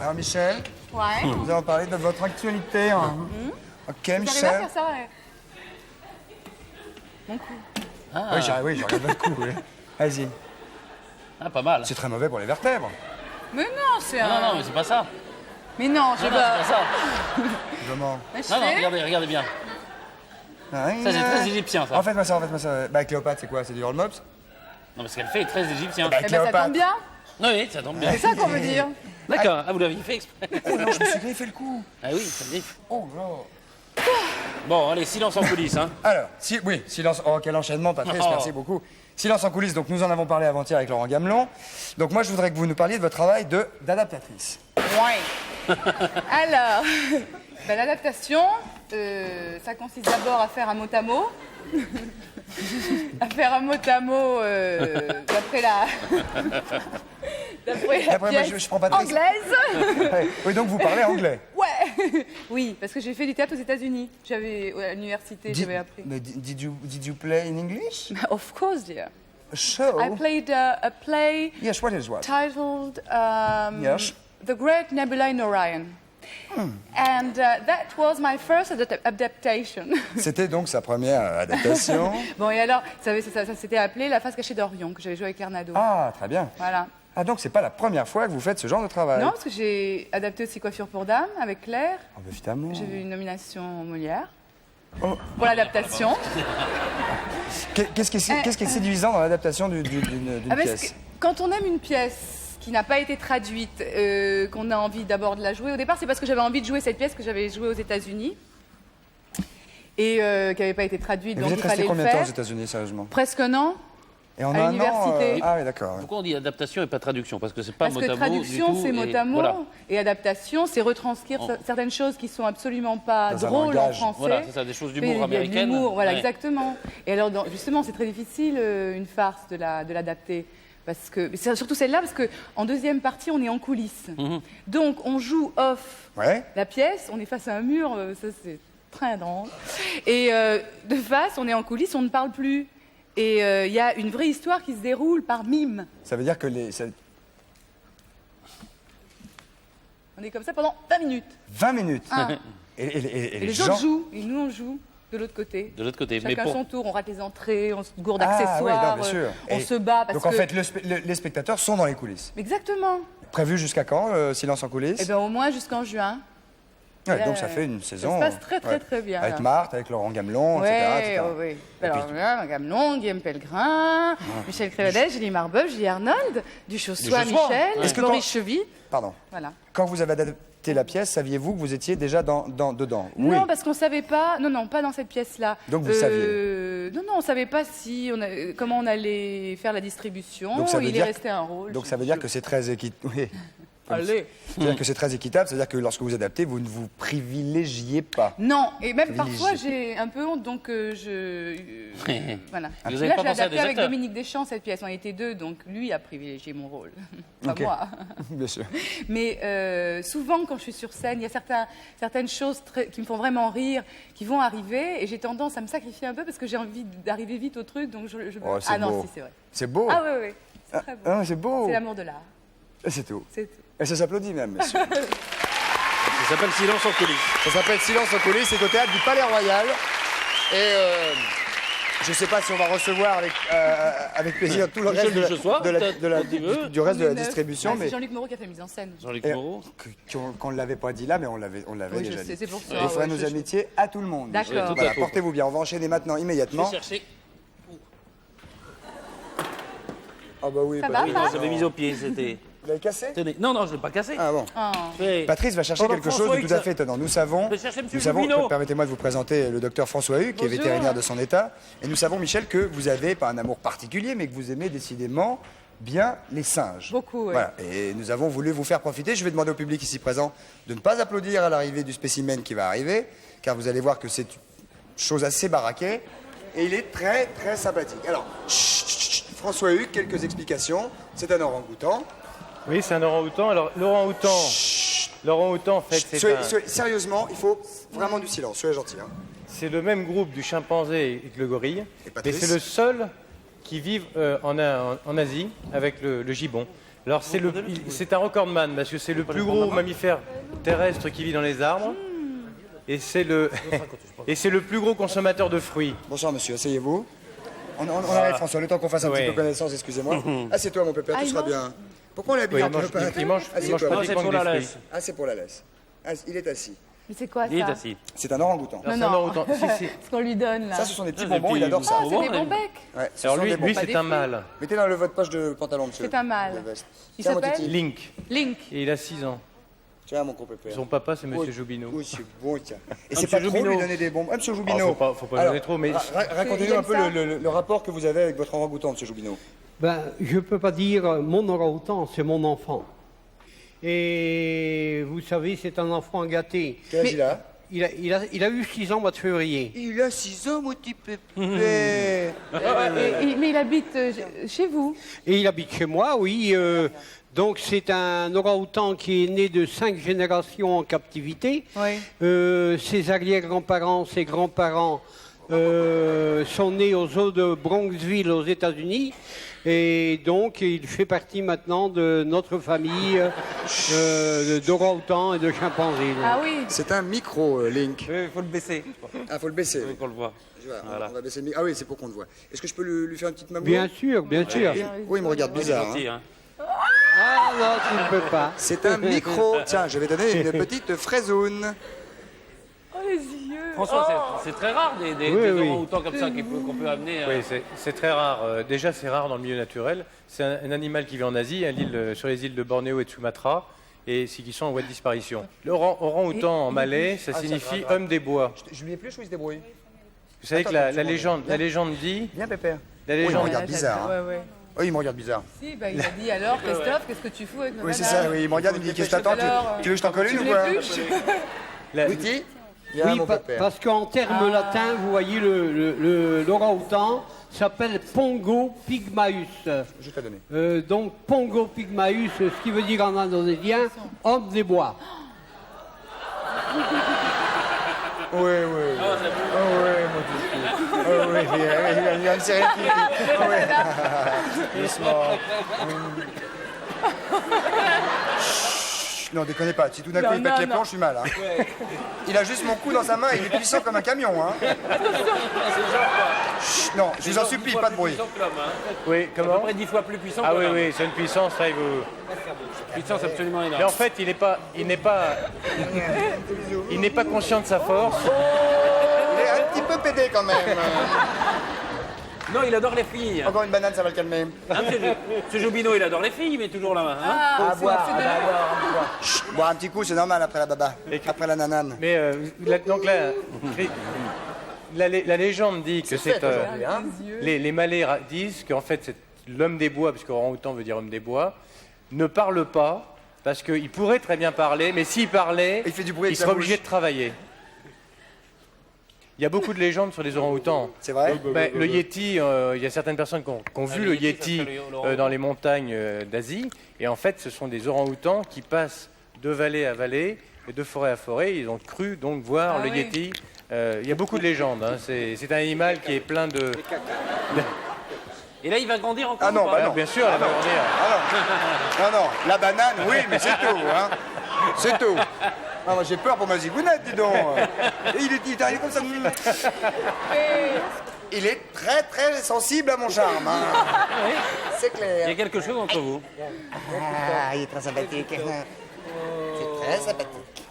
Alors Michel, Ouais. nous allons parler de votre actualité. Hein. Ok J'arrive à Michel. faire ça, ouais. Mon cou. Oui, je regarde votre coup. Oui. Vas-y. ah, pas mal. C'est très mauvais pour les vertèbres. Mais non, c'est Non, un... non, mais c'est pas ça. Mais non, je Non, sais non, pas. c'est pas ça. Comment Mais je Non, non, fais- regardez, regardez bien. Ah, Ça, c'est très égyptien, ça. En fait, moi ça. Bah, Cléopâtre, c'est quoi? C'est du Earl Mops? Non, mais ce qu'elle fait est très égyptien. Bah, Eh ben, ça Cléopâtre. tombe bien. Oui, ça tombe bien. C'est ça qu'on veut dire. D'accord, ah, vous l'aviez fait exprès. Oh non, je me suis griffé le coup. Ah oui, ça griffe. Oh là. Bon, allez, silence en coulisses, hein. Alors, oui, silence. Oh, quel enchaînement, Patrice, Oh. merci beaucoup. Silence en coulisses, donc nous en avons parlé avant-hier avec Laurent Gamelon. Donc moi, je voudrais que vous nous parliez de votre travail d'adaptatrice. Ouais. Alors, ben, l'adaptation, ça consiste d'abord à faire un mot à mot. À faire un mot à mot d'après la Après, moi, pièce je prends Patrice. anglaise. Ouais. Oui, donc vous parlez anglais. Ouais. Oui, parce que j'ai fait du théâtre aux États-Unis. J'avais à l'université, j'avais appris. Mais did you play in English? Of course, dear. A show? I played a play Yes, what is what? titled Yes. The Great Nebula in Orion. And that was my first adaptation. C'était donc sa première adaptation. Bon, et alors, ça s'était appelé La face cachée d'Orion, que j'avais joué avec Carnado. Ah, très bien. Voilà. Ah, donc c'est pas la première fois que vous faites ce genre de travail? Non, parce que j'ai adapté aussi Coiffure pour Dame avec Claire. Ah, bah, évidemment. J'ai eu une nomination Molière Oh. pour l'adaptation. Qu'est-ce qui est séduisant dans l'adaptation d'une Ah, parce pièce? que quand on aime une pièce qui n'a pas été traduite, qu'on a envie d'abord de la jouer, au départ, c'est parce que j'avais envie de jouer cette pièce que j'avais jouée aux États-Unis et qui n'avait pas été traduite, Et donc vous il êtes resté fallait le combien de temps aux faire. États-Unis, sérieusement? Presque un an. Et en à un an, l'université. Ah oui, d'accord. Pourquoi on dit adaptation et pas traduction? Parce que c'est pas Parce mot que à mot traduction, du tout. c'est mot et à mot, voilà. et adaptation, c'est retranscrire certaines choses qui sont absolument pas Dans un drôles en langage. français. Voilà, c'est ça, des choses d'humour Mais il y a de américaines. l'humour, voilà, Ouais. exactement. Et alors, justement, c'est très difficile, une farce, de l'adapter. Parce que, c'est surtout celle-là, parce qu'en deuxième partie, on est en coulisses. Donc, on joue off Ouais. la pièce, on est face à un mur, ça c'est très drôle. Et de face, on est en coulisses, on ne parle plus. Et il y a une vraie histoire qui se déroule par mime. Ça veut dire que On est comme ça pendant 20 minutes. 20 minutes. Ah. Et Et les les gens... autres jouent, et nous on joue de l'autre côté. De l'autre côté. Chacun Mais pour... son tour, on rate les entrées, on se gourde Ah, oui, d'accessoires, non, bien sûr. on Et se bat parce Donc que... en fait, les spectateurs sont dans les coulisses. Exactement. Prévu jusqu'à quand, silence en coulisses? Eh bien au moins jusqu'en juin. Ouais, là, donc ça fait une Ça saison. se passe très très très bien. Avec là. Marthe, avec Laurent Gamelon, etc. Ouais, oui. Alors là, Gamelon, Guillaume Pellegrin, Michel Crévedel, Julie Marbeuf, Julie Arnold, Duchossois, Duchossois. Michel, Est-ce que Maurice Chevy. Pardon. Voilà. Quand vous avez adapté la pièce, saviez-vous que vous étiez déjà dedans? Oui. Non, parce qu'on savait pas. Non, pas dans cette pièce-là. Donc vous saviez. Non, on savait pas si comment on allait faire la distribution. Donc ça veut Il dire est resté un rôle. Donc ça veut dire que c'est très équitable. Oui. Allez. C'est-à-dire que c'est très équitable, c'est-à-dire que lorsque vous adaptez, vous ne vous privilégiez pas. Non, et même Privilégié. parfois j'ai un peu honte, donc voilà. Vous Là, avez pas j'ai pensé à adapté des avec acteurs? Dominique Deschamps cette pièce. On était deux, donc lui a privilégié mon rôle, pas Ok. moi. Bien sûr. Mais souvent, quand je suis sur scène, il y a certaines choses qui me font vraiment rire, qui vont arriver, et j'ai tendance à me sacrifier un peu parce que j'ai envie d'arriver vite au truc, donc je Oh, c'est ah non, beau. si, c'est vrai. C'est beau. Ah oui, c'est très beau. Ah, c'est beau. C'est l'amour de l'art. Et c'est tout. C'est tout. Et ça s'applaudit même, monsieur. Ça s'appelle silence en coulisses. Ça s'appelle Silence en coulisses, c'est au théâtre du Palais Royal. Et je ne sais pas si on va recevoir avec plaisir tout le Michel reste Duchossois, peut-être, du reste de la On est neuf. distribution, Ah, mais c'est Jean-Luc Moreau qui a fait la mise en scène. Jean-Luc et Moreau. qu'on ne l'avait pas dit là, mais on l'avait Oui, je déjà sais, dit. c'est pour ça. Il faudrait ouais, nos amitiés à tout le monde. D'accord. Oui, tout à Voilà, fait. portez-vous bien. On va enchaîner maintenant, Je vais immédiatement. chercher. Ah bah oui, Ça bah va, oui, Pat non, J'avais mis au pied, c'était. Vous l'avez cassé? Tenez. Non, je ne l'ai pas cassé. Ah bon. Fait- Patrice va chercher Pendant quelque François chose de Hugues, tout à ça- fait étonnant. Nous savons, Je vais chercher monsieur nous savons, Jubinot. permettez-moi de vous présenter le docteur François Hugues, qui est Bonjour. vétérinaire de son état. Et nous savons, Michel, que vous avez pas un amour particulier, mais que vous aimez décidément bien les singes. Beaucoup, oui. Voilà. Et nous avons voulu vous faire profiter. Je vais demander au public ici présent de ne pas applaudir à l'arrivée du spécimen qui va arriver, car vous allez voir que c'est une chose assez baraquée. Et il est très, très sympathique. Alors, chut, chut, chut. François Hugues, quelques explications. C'est un orang-outan. Oui, c'est un orang-outan. Alors, l'orang-outan, en fait, Sérieusement, il faut vraiment du silence. Soyez gentil. Hein. c'est le même groupe du chimpanzé et que le gorille. Et Mais Patrice c'est le seul qui vit en Asie avec le gibbon. Alors c'est un recordman parce que c'est le plus gros mammifère terrestre qui vit dans les arbres. Et c'est le plus gros consommateur de fruits. Bonsoir monsieur, asseyez-vous. On arrête François, le temps qu'on fasse un petit peu connaissance, excusez-moi. Assieds-toi mon pépère, tout sera bien. Pourquoi on l'habille en pépère? Il mange pratiquement que des fruits. Ah, c'est pour la laisse. Ah, il est assis. Mais c'est quoi ça? Il est assis. C'est un orang-outan. Non, C'est un non. orang-outan. Si. Ce qu'on lui donne là. Ça, ce sont des petits des bonbons, petits il adore ça. C'est des bons becs. Ouais, ce Alors sont des lui bons- c'est un mâle. Mettez dans votre poche de pantalon, monsieur. C'est un mâle. De veste. Il Tiens, mon s'appelle titi. Link. Link. Et il a 6 ans. Tiens, mon gros pépère. Son papa c'est Monsieur Joubino. Oh, c'est bon, tiens. Et Ah, c'est pas monsieur trop Joubino. lui donner des bonbons. Ah, monsieur Oh, Joubino. faut pas donner trop, mais Racontez-nous Il un peu aime ça. le rapport que vous avez avec votre orang-outan, monsieur Joubino. Ben, je ne peux pas dire mon orang-outan, c'est mon enfant. Et vous savez, c'est un enfant gâté. Quel âge il a? Il a eu 6 ans au mois de février. Il a 6 ans, mon petit pépère. Mais il habite chez vous. Et il habite chez moi, oui. Donc c'est un orang-outan qui est né de 5 générations en captivité. Oui. Ses arrière-grands-parents, ses grands-parents sont nés aux eaux de Bronxville aux États-Unis. Et donc il fait partie maintenant de notre famille d'orang-outans et de chimpanzés. Ah oui. C'est un micro, Link. Il faut le baisser. Ah, faut le baisser. Faut qu'on le voit. Voilà, on va baisser le micro. Ah oui, c'est pour qu'on le voit. Est-ce que je peux lui faire une petite mamour? Bien sûr, bien sûr. Oui, il me regarde bizarre. Gentil, hein. hein. Ah non, tu ne peux pas. C'est un micro. Tiens, je vais donner une petite fraisoune. Oh les yeux. François, c'est très rare des Oui. orang-outans comme ça qu'on peut amener. oui, c'est très rare. Déjà, c'est rare dans le milieu naturel. C'est un animal qui vit en Asie, sur les îles de Bornéo et de Sumatra, et qui sont en voie de disparition. Le orang-outan en malais, ça signifie homme des bois. Je lui ai plus ou il se débrouille? Vous savez que la légende dit... Bien, pépère. La Oh, il me légende, regarde bizarre. hein. Ouais. Oh, il me regarde bizarre. Si, bah, il a dit alors, Christophe, qu'est-ce que tu fous avec ma Oui, c'est banane ça, oui. Il me regarde, il me dit qu'est-ce que t'attends? Alors, Tu veux que je t'en colle Tu une ou me quoi? l'épluches? Oui, dis. Viens, Oui, mon pépère. parce qu'en termes latins, vous voyez, l'orang-outan s'appelle Pongo pygmaeus. Je t'ai donné. Donc Pongo pygmaeus, ce qui veut dire en indonésien homme des bois. Oui. Oh, oui, mon petit. Oh, oui, il va me serrer le pied. Oh, oui. Doucement. Chut, non, déconnez pas. Si tout d'un coup il pète les plombs, je suis mal. Hein. Il a juste mon cou dans sa main et il est puissant comme un camion. Hein. Chut, non, je vous en supplie, pas de bruit. Puissant que l'homme, hein. oui, À peu comment? près 10 fois plus puissant Ah que oui, l'homme. oui, c'est une puissance, ça, Puissance absolument Mais énorme. en fait, il n'est pas conscient de sa force. Il est un petit peu pédé quand même. Non, il adore les filles. Encore une banane, ça va le calmer. Hein, ce Joubino, il adore les filles, mais toujours la main. Hein. Ah, boire Chut, boire un petit coup, c'est normal après la baba. Après la nanane. Mais donc là, la légende dit que c'est... Hein. les Malais disent qu'en fait, c'est l'homme des bois, parce qu'orang-outan veut dire homme des bois, ne parle pas, parce qu'il pourrait très bien parler, mais s'il parlait, Il fait du bruit avec il sa serait bouche. obligé de travailler. Il y a beaucoup de légendes sur les orang-outans. C'est vrai? Ben, le Yéti, il y a certaines personnes qui ont vu le Yéti ça s'appelle l'orang-outan. dans les montagnes d'Asie. Et en fait, ce sont des orang-outans qui passent de vallée à vallée et de forêt à forêt. Ils ont cru donc voir Ah le oui. Yéti. Il y a beaucoup de légendes. Hein. C'est un animal qui est plein de... Et là, il va grandir encore. Ah non, ou pas bah Alors, non. bien sûr, elle va revenir. Non, la banane, oui, mais c'est tout. Hein. C'est tout. Ah, moi j'ai peur pour ma zigounette, dis donc. Et il est comme ça. Il est très très sensible à mon charme. Hein. C'est Il y a clair. quelque chose entre vous. Ah, il est très sympathique. C'est très sympathique.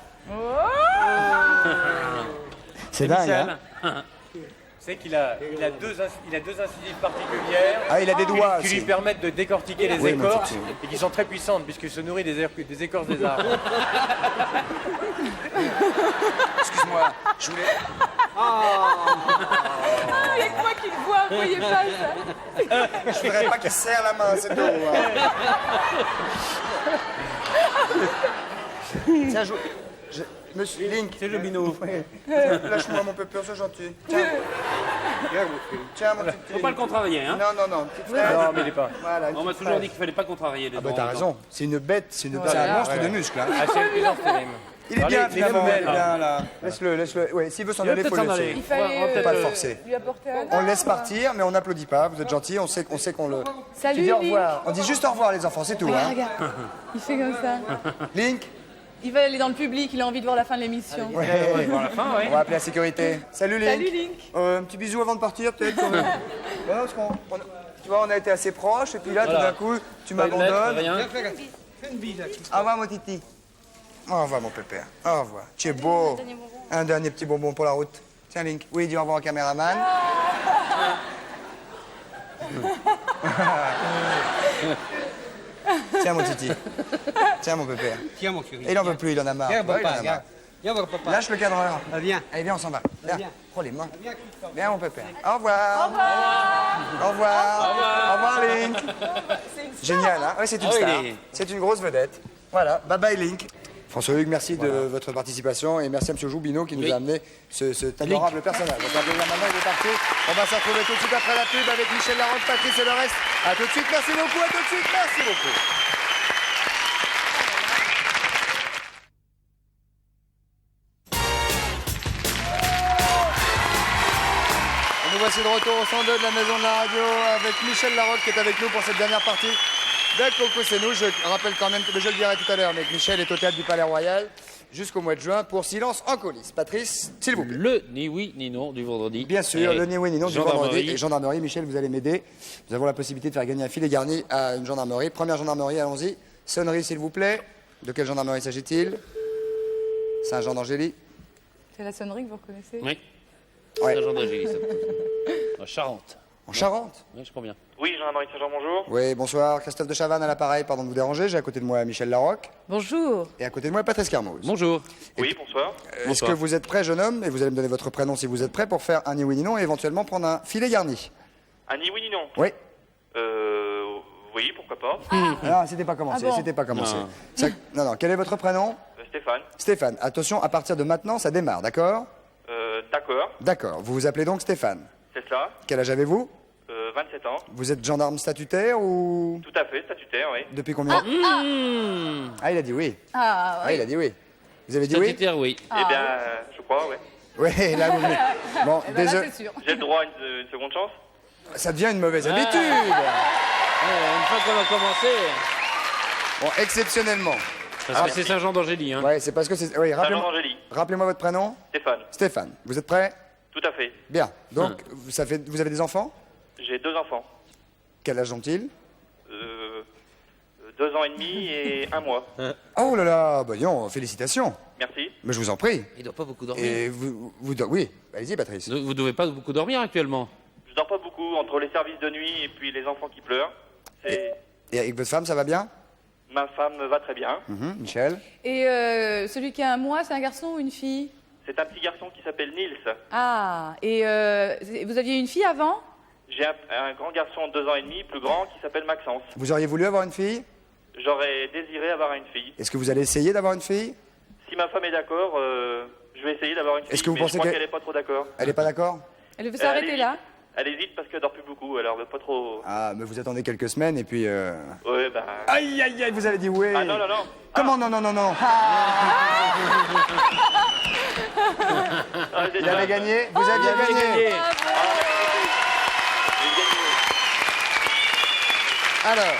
C'est dingue, hein. Michel. Vous savez qu'il a deux incisives particulières Ah, il a des doigts qui lui aussi. permettent de décortiquer les Oui, mon écorces petit. et qui sont très puissantes puisqu'il se nourrit des écorces des arbres. Excuse-moi, je voulais... Il y a que moi qui le vois, vous voyez pas ça. Je voudrais pas qu'il serre la main, c'est tout. Hein. Tiens, Monsieur Link. C'est Joubino. Lâche-moi mon pépère, c'est gentil. Tiens. Tiens, mon petit. Faut pas le contrarier, hein. Non, petit frère. Non, mais il est pas. Voilà, On m'a toujours dit qu'il fallait pas contrarier les Ah bah t'as orang-outans. raison, c'est une bête, c'est un monstre de muscles. Hein. Ah, c'est une puissance terrible. Il est Allez, bien les finalement, il est gamelles, bien là. Laisse-le. Ouais, s'il veut s'en Il va aller, faut peut-être le s'en laisser. aller. Il fallait On peut pas le forcer. lui apporter un On le laisse arbre. partir, mais on n'applaudit pas. Vous êtes gentil, on sait qu'on le. Salut, Tu dis au Link. revoir. On dit juste au revoir les enfants, c'est tout. Hein. Regarde, il fait comme ça. Link. Il va aller dans le public, il a envie de voir la fin de l'émission. Ouais. Voir la fin, ouais. On va appeler la sécurité. Salut Link. Salut, Link. Un petit bisou avant de partir peut-être. Quand même. Ouais, parce tu vois, on a été assez proches et puis là, tout Voilà. d'un coup, tu Pas de lettre, m'abandonnes. rien. Fais une bise à qui. Au revoir mon titi. Au revoir mon pépère. Au revoir. Tu es beau. Un dernier petit bonbon pour la route. Tiens Link. Oui, dis au revoir au caméraman. Tiens mon titi. Tiens mon pépère. Tiens, mon chéri. Et il en veut plus, il en a marre. Viens, Ouais, il en papa, a viens. marre. Viens voir papa. Lâche le cadreur. Ah, viens. Allez, viens, on s'en va. Viens. Viens. Prends les mains. Viens, Christophe. Viens mon pépère. Au revoir. Au revoir. Au revoir. Au revoir Link. Génial, hein? Oui, c'est une Ah oui, star. il est- C'est une grosse vedette. Voilà, bye bye Link. François Hugues, merci de votre participation et merci à M. Joubino qui nous Oui. a amené cet adorable personnage. Donc, maintenant, il est parti. On va se retrouver tout de suite après la pub avec Michel Larocque, Patrice et le reste. À tout de suite, merci beaucoup, à tout de suite, merci beaucoup. Et nous voici de retour au 102 de la Maison de la Radio avec Michel Larocque qui est avec nous pour cette dernière partie de Coco C'est nous. Je rappelle quand même, je le dirai tout à l'heure, mais que Michel est au théâtre du Palais Royal jusqu'au mois de juin pour Silence en coulisses. Patrice, s'il vous plaît. Le ni oui ni non du vendredi. Bien sûr, Et le ni oui ni non du gendarmerie. vendredi. Et gendarmerie, Michel, vous allez m'aider. Nous avons la possibilité de faire gagner un filet garni à une gendarmerie. Première gendarmerie, allons-y. Sonnerie, s'il vous plaît. De quelle gendarmerie s'agit-il? Saint-Jean-d'Angély. C'est la sonnerie que vous reconnaissez? Oui. Ouais. Saint-Jean d'Angély, ça. En Charente. En Charente. Oui, je crois bien. Oui, gendarmerie Saint-Jean, bonjour. Oui, bonsoir. Christophe de Chavannes à l'appareil, pardon de vous déranger. J'ai à côté de moi Michel Larocque. Bonjour. Et à côté de moi Patrice Carmoz. Bonjour. Oui, bonsoir. Est-ce Bonsoir. que vous êtes prêt, jeune homme? Et vous allez me donner votre prénom si vous êtes prêt pour faire un ni oui ni non et éventuellement prendre un filet garni. Ah, ni oui ni non. Oui. Oui, pourquoi pas. Ah, c'était pas commencé, Ah bon c'était pas commencé. Non. Non, quel est votre prénom? Stéphane. Stéphane. Attention, à partir de maintenant, ça démarre, d'accord? D'accord, D'accord. Vous vous appelez donc Stéphane. c'est cela. Quel âge avez-vous? 27 ans. Vous êtes gendarme statutaire ou... Tout à fait, statutaire, oui. Depuis combien? Ah, il a dit oui. Ah, Ah, il a dit oui. Vous avez dit oui? Statutaire, oui. Eh bien, je crois, oui. Oui, là, vous venez. Bon, Eh ben là, désolé. c'est sûr. J'ai le droit à une seconde chance. Ça devient une mauvaise habitude. Une fois qu'on a commencé. Bon, exceptionnellement. Parce que c'est Saint-Jean d'Angély, hein. Ouais, c'est parce que c'est... Oui, Saint-Jean d'Angély. rappelez-moi votre prénom. Stéphane. Stéphane. Vous êtes prêt? Tout à fait. Bien. Donc, vous avez des enfants? J'ai 2 enfants. Quel âge ont-ils? 2 ans et demi et 1 mois. Oh là là, bah non, félicitations. Merci. Mais je vous en prie. Il doit pas beaucoup dormir. Et oui, allez-y, Patrice. Vous devez pas beaucoup dormir actuellement. Je dors pas beaucoup entre les services de nuit et puis les enfants qui pleurent. Et avec votre femme, ça va bien? Ma femme va très bien. Michel? Et celui qui a un mois, c'est un garçon ou une fille? C'est un petit garçon qui s'appelle Nils. Ah, et vous aviez une fille avant? J'ai un grand garçon de 2 ans et demi, plus grand, qui s'appelle Maxence. Vous auriez voulu avoir une fille? J'aurais désiré avoir une fille. Est-ce que vous allez essayer d'avoir une fille? Si ma femme est d'accord, je vais essayer d'avoir une fille. Est-ce que vous mais pensez je crois qu'elle- qu'elle est pas trop d'accord. Elle est pas d'accord? Elle veut s'arrêter allez-y. là? Elle hésite parce qu'elle dort plus beaucoup, alors elle veut pas trop... Ah, mais vous attendez quelques semaines et puis... Ouais, ben... Aïe, aïe, aïe, vous avez dit oui. Ah non, non, non. Comment non, non, non, non? Ah, j'ai Vous déjà- avez gagné? Vous aviez gagné. J'ai gagné. Alors,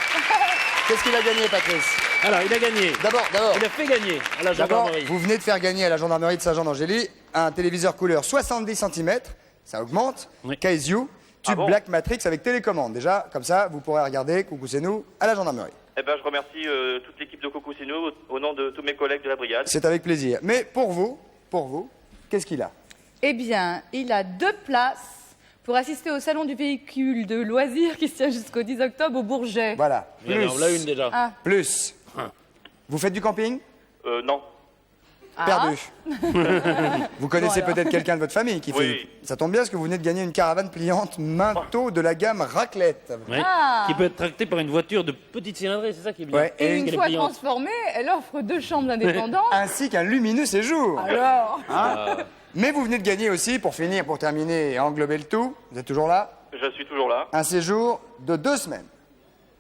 qu'est-ce qu'il a gagné, Patrice? Alors, il a gagné. D'abord, Il a fait gagner à la D'abord, gendarmerie. vous venez de faire gagner à la gendarmerie de Saint-Jean-d'Angély un téléviseur couleur 70 cm, ça augmente, Oui. Casio, tube Ah bon Black Matrix avec télécommande. Déjà, comme ça, vous pourrez regarder Coucou c'est nous à la gendarmerie. Eh ben, je remercie toute l'équipe de Coucou C'est nous au nom de tous mes collègues de la brigade. C'est avec plaisir. Mais pour vous, qu'est-ce qu'il a? Eh bien, il a 2 places pour assister au salon du véhicule de loisirs qui se tient jusqu'au 10 octobre au Bourget. Voilà. Il y en a là une déjà. Ah. Plus. Vous faites du camping? Non. Ah. Perdu. Vous connaissez Bon, alors. peut-être quelqu'un de votre famille qui Oui. fait... Ça tombe bien parce que vous venez de gagner une caravane pliante Minto de la gamme raclette. Ouais. Ah. Qui peut être tracté par une voiture de petite cylindrée, c'est ça qui est bien. Ouais. Et Et une qu'elle est fois pliante. transformée, elle offre 2 chambres d'indépendants. Ainsi qu'un lumineux séjour. Alors, Mais vous venez de gagner aussi, pour finir, pour terminer et englober le tout, vous êtes toujours là, Je suis toujours là. un séjour de 2 semaines.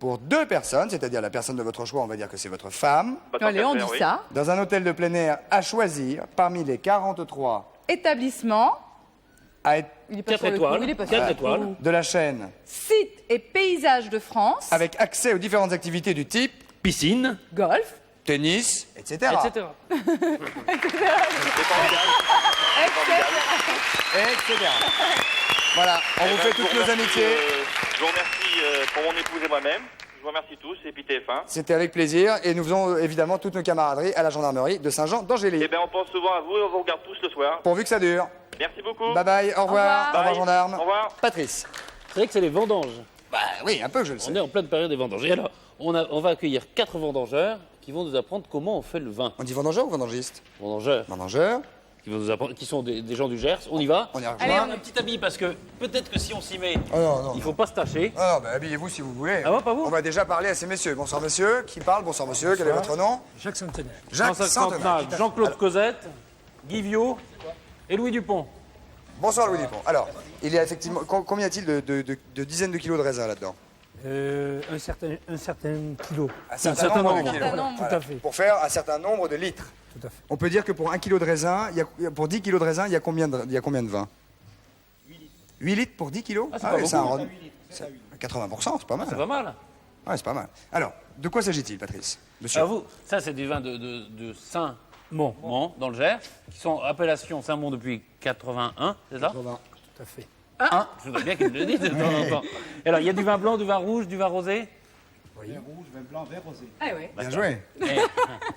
pour 2 personnes, c'est-à-dire la personne de votre choix, on va dire que c'est votre femme, Bah, tant Allez, qu'à on faire, dit oui. ça. dans un hôtel de plein air à choisir parmi les 43 Établissement. à être Il est pas 4 sur le coup, étoiles. il est pas sur 4 le coup. étoiles. de la chaîne, Site et paysages de France. avec accès aux différentes activités du type Piscine, Golf. tennis, etc. etc. etc. Voilà, on vous Eh ben, fait je toutes nos remercie, amitiés. Je vous remercie pour mon épouse et moi-même. Je vous remercie tous, et puis TF1. C'était avec plaisir et nous faisons évidemment toutes nos camaraderies à la gendarmerie de Saint-Jean d'Angély. Eh bien, on pense souvent à vous et on vous regarde tous le soir. Pourvu que ça dure. Merci beaucoup. Bye bye, au revoir. Au revoir, Bye. gendarme. Au revoir. Patrice. C'est vrai que c'est les vendanges. Bah oui, un peu, je le sais. On est en pleine période des vendanges. Et alors, on va accueillir 4 vendangeurs qui vont nous apprendre comment on fait le vin. On dit vendangeur ou vendangiste? Vendangeurs, Vendangeur. qui vont nous apprendre, qui sont des gens du Gers. On y va. On y rejoint. Allez, Un petit habit parce que peut-être que si on s'y met, Oh non, non. il faut pas se tâcher. Ah non, bah habillez-vous si vous voulez. Ah bon, pas vous? On va déjà parler à ces messieurs. Bonsoir monsieur. Qui parle? Bonsoir monsieur. Quel est votre nom? Jacques Centenaire. Jacques Jean-Claude Centenaire. Cosette, Jean-Claude Cosette, Guy Viau et Louis Dupont. Bonsoir Louis Dupont. Alors, il y a effectivement. Combien y a-t-il de dizaines de kilos de raisin là-dedans? Un certain kilo. Un certain nombre de kilos. Tout à fait. Pour faire un certain nombre de litres. Tout à fait. On peut dire que pour 1 kilo de raisin, pour 10 kilos de raisin, il y a combien de vin? 8 litres pour 10 kilos? Ah, c'est pas beaucoup. c'est un rond- c'est 80%, c'est pas mal. C'est pas mal. Ouais, c'est pas mal. Alors, de quoi s'agit-il, Patrice? Monsieur. Alors vous, ça c'est du vin de Saint-Mont, dans le Gers, qui sont appellation Saint-Mont depuis 81, c'est ça? Tout à fait. Ah, je voudrais bien qu'il me le dise de temps en temps. Et alors, il y a du vin blanc, du vin rouge, du vin rosé? Ah ouais. Bien joué.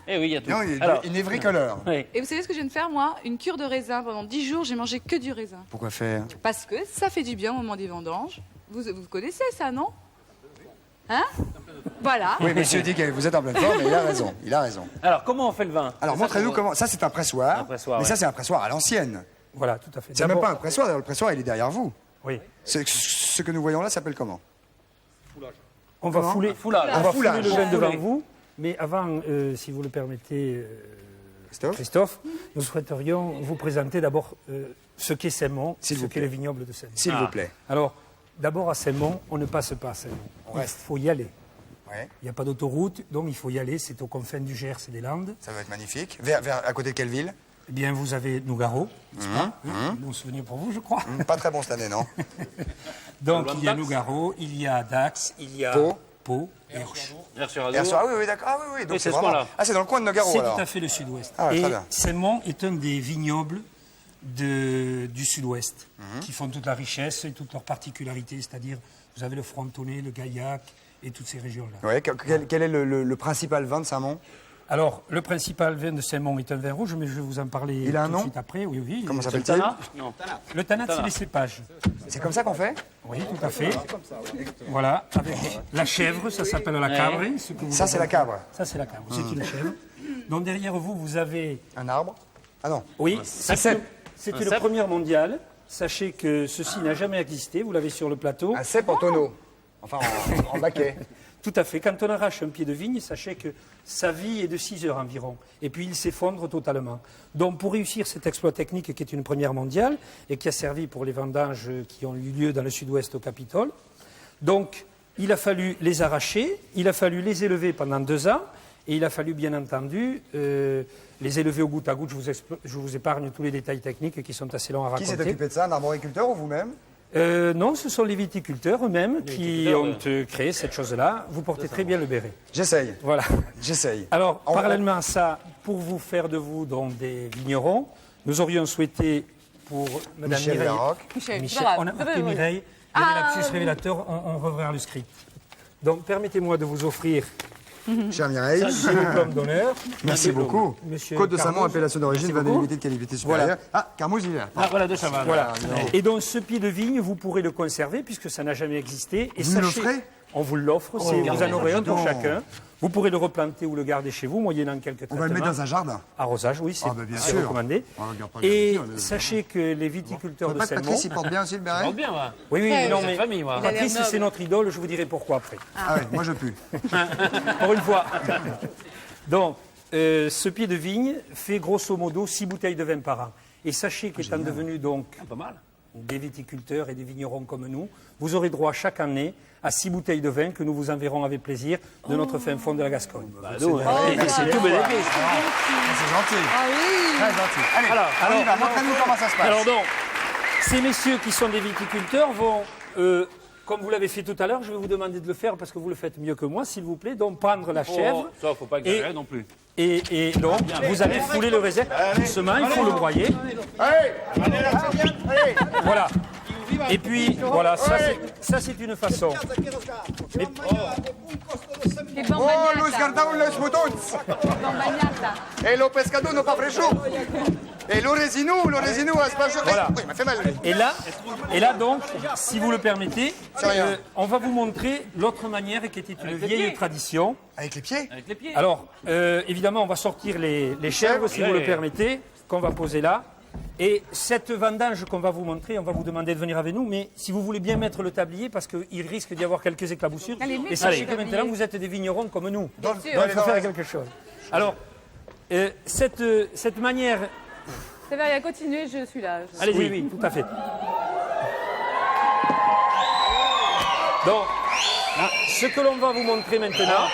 Eh oui, il y a tout. Non, il Alors, est bricoleur. oui. Et vous savez ce que je viens de faire, moi? Une cure de raisin. Pendant 10 jours, j'ai mangé que du raisin. Pourquoi faire? Parce que ça fait du bien au moment des vendanges. Vous connaissez ça, non? Hein? Voilà. Oui, monsieur dit que vous êtes en pleine forme, mais il a raison. Il a raison. Alors, comment on fait le vin? Alors, C'est ça montrez-nous qu'on- comment. Ça, c'est un pressoir. Un pressoir, Mais ouais. ça, c'est un pressoir à l'ancienne. Voilà, tout à fait. C'est même D'abord- pas un pressoir. D'ailleurs, le pressoir, il est derrière vous. Oui. Ce que nous voyons là s'appelle comment? On va fouler, Foulage. on va fouler foulage. le vin devant Fouler. vous. Mais avant, si vous le permettez, Christophe? Christophe, nous souhaiterions vous présenter d'abord ce qu'est Saint-Mont, S'il ce vous qu'est plaît. le vignoble de Saint-Mont. S'il vous plaît. Alors, d'abord à Saint-Mont, on ne passe pas à Saint-Mont. On Il reste. faut y aller. Ouais, Il n'y a pas d'autoroute, donc il faut y aller. C'est aux confins du Gers et des Landes. ça va être magnifique. À côté de quelle ville? Eh bien, vous avez Nougaro, n'est-ce pas Bon souvenir pour vous, je crois. Pas très bon cette année, non? Donc, loin de il y a Dax. Nougaro, il y a Dax, il y a Pau. Pau et Orge. Vers sur Hier Adour. soir, oui, d'accord. Ah oui, donc Oui, c'est c'est ce vraiment. coin-là. Ah, c'est dans le coin de Nogaro C'est alors. tout à fait le sud-ouest. Ah ouais, et très bien. Saint-Mont est un des vignobles du sud-ouest Mhm. qui font toute la richesse et toutes leurs particularités, c'est-à-dire vous avez le Frontonnet, le Gaillac et toutes ces régions-là. Ouais, quel est le principal vin de Saint-Mont? Alors, le principal vin de Saint-Mont est un vin rouge, mais je vais vous en parler Il a un tout de nom suite après. Oui, oui. Comment C'est le s'appelle-t-il? Tanat? Non. Le Tanat, c'est les cépages. C'est comme ça qu'on fait? Oui, tout à fait. Voilà, avec la chèvre, ça s'appelle la cabre. ce que vous Ça, c'est la cabre. Ça, c'est la cabre, c'est une chèvre. Donc derrière vous, vous avez... Un arbre? Ah non. Oui, Un c'est cep. une cep. première mondiale. Sachez que ceci n'a jamais existé, vous l'avez sur le plateau. Un cep en tonneau. Enfin, en baquet. Tout à fait. Quand on arrache un pied de vigne, sachez que sa vie est de 6 heures environ. Et puis il s'effondre totalement. Donc pour réussir cet exploit technique qui est une première mondiale et qui a servi pour les vendanges qui ont eu lieu dans le sud-ouest au Capitole, donc il a fallu les arracher, il a fallu les élever pendant 2 ans et il a fallu bien entendu les élever au goutte à goutte. Je vous épargne tous les détails techniques qui sont assez longs à Qui raconter. s'est occupé de ça? Un arboriculteur ou vous-même? Non, ce sont les viticulteurs eux-mêmes qui viticulteurs, ont créé cette chose-là. Vous portez très bien le béret. J'essaye. Voilà. J'essaye. Alors, On- parallèlement à ça, pour vous faire de vous donc, des vignerons, nous aurions souhaité pour Madame Michel Mireille... Larocque. Michel, c'est pas grave. on a Ça va, marqué oui. Mireille. Il y avait Ah, lapsus révélateur, on reverra le script. Donc, permettez-moi de vous offrir Cher Mireille. le diplôme d'honneur. Merci beaucoup. Monsieur Côte de Carmouze. Saint-Mont, appellation d'origine, vin Merci d'élimité de qualité supérieure. Voilà. Ah, Carmouze hiver. Ah, voilà, de Chaval. Voilà. Et donc, ce pied de vigne, vous pourrez le conserver puisque ça n'a jamais existé. Et Vous me l'offrez? On vous l'offre, vous en aurez un pour donc. chacun. Vous pourrez le replanter ou le garder chez vous, moyennant quelques On traitements. va le mettre dans un jardin. Arrosage, oui, c'est Ah, bah, bien c'est sûr. recommandé. On regarde pas les Et gens, là. sachez que les viticulteurs de Pas que Saint-Mont... Patrice, il porte bien aussi le béret? Porte bien, moi. Oui, oui, Ouais, non, C'est mais la famille, moi. Il a l'air Patrice, noble. c'est notre idole, je vous dirai pourquoi après. Ah ouais, moi je pue. Pour une fois. Donc, ce pied de vigne fait grosso modo 6 bouteilles de vin par an. Et sachez qu'étant devenu donc Pas mal. des viticulteurs et des vignerons comme nous, vous aurez droit chaque année à 6 bouteilles de vin que nous vous enverrons avec plaisir de notre fin fond de la Gascogne. C'est tout bénéfice. C'est gentil. Ah oui. Très gentil. Allez, on y va. Montrez-nous comment ça se passe. Alors donc, ces messieurs qui sont des viticulteurs vont, comme vous l'avez fait tout à l'heure, je vais vous demander de le faire parce que vous le faites mieux que moi, s'il vous plaît. Donc prendre la chèvre. Ça, faut pas exagérer non plus. Et donc, vous allez fouler le raisin. Doucement, il faut le broyer. Voilà. Et puis, voilà, ça c'est une façon. Mais- Oh, Luis Gardão, los botons. Et lo pescado no pas fresco. Et lo resinu à ce pas Voilà. Oui, il m'a fait mal. Et là donc, si vous le permettez, C'est rien. on va vous montrer l'autre manière qui était une vieille tradition. Avec les pieds. Avec les pieds. Alors, évidemment, on va sortir les chèvres, si vous le permettez, qu'on va poser là. Et cette vendange qu'on va vous montrer, on va vous demander de venir avec nous, mais si vous voulez bien mettre le tablier, parce qu'il risque d'y avoir quelques éclaboussures. Allez, Et sachez que maintenant, vous êtes des vignerons comme nous. Donc, sûr. il faut faire quelque chose. Alors, cette manière... Séveria, continuez, je suis là. Allez-y, oui, tout à fait. Donc, ce que l'on va vous montrer maintenant...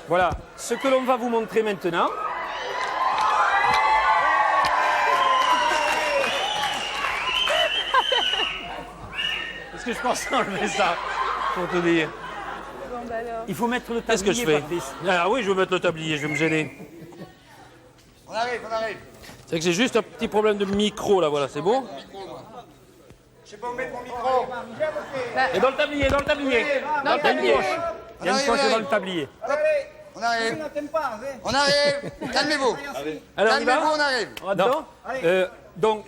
Voilà, ce que l'on va vous montrer maintenant... Est-ce que je pense enlever ça pour te dire? Il faut mettre le Qu'est-ce que je tablier, fais? Patrice. Ah oui, je vais mettre le tablier, je vais me gêner. On arrive. C'est que j'ai juste un petit problème de micro là, voilà, c'est bon? Je sais pas où mettre mon micro. Et dans le tablier, dans le tablier. Dans le tablier. Il y a une poche dans le tablier. On arrive. On arrive. Calmez-vous. Alors, on y va? Calmez-vous, on arrive. On va dedans donc,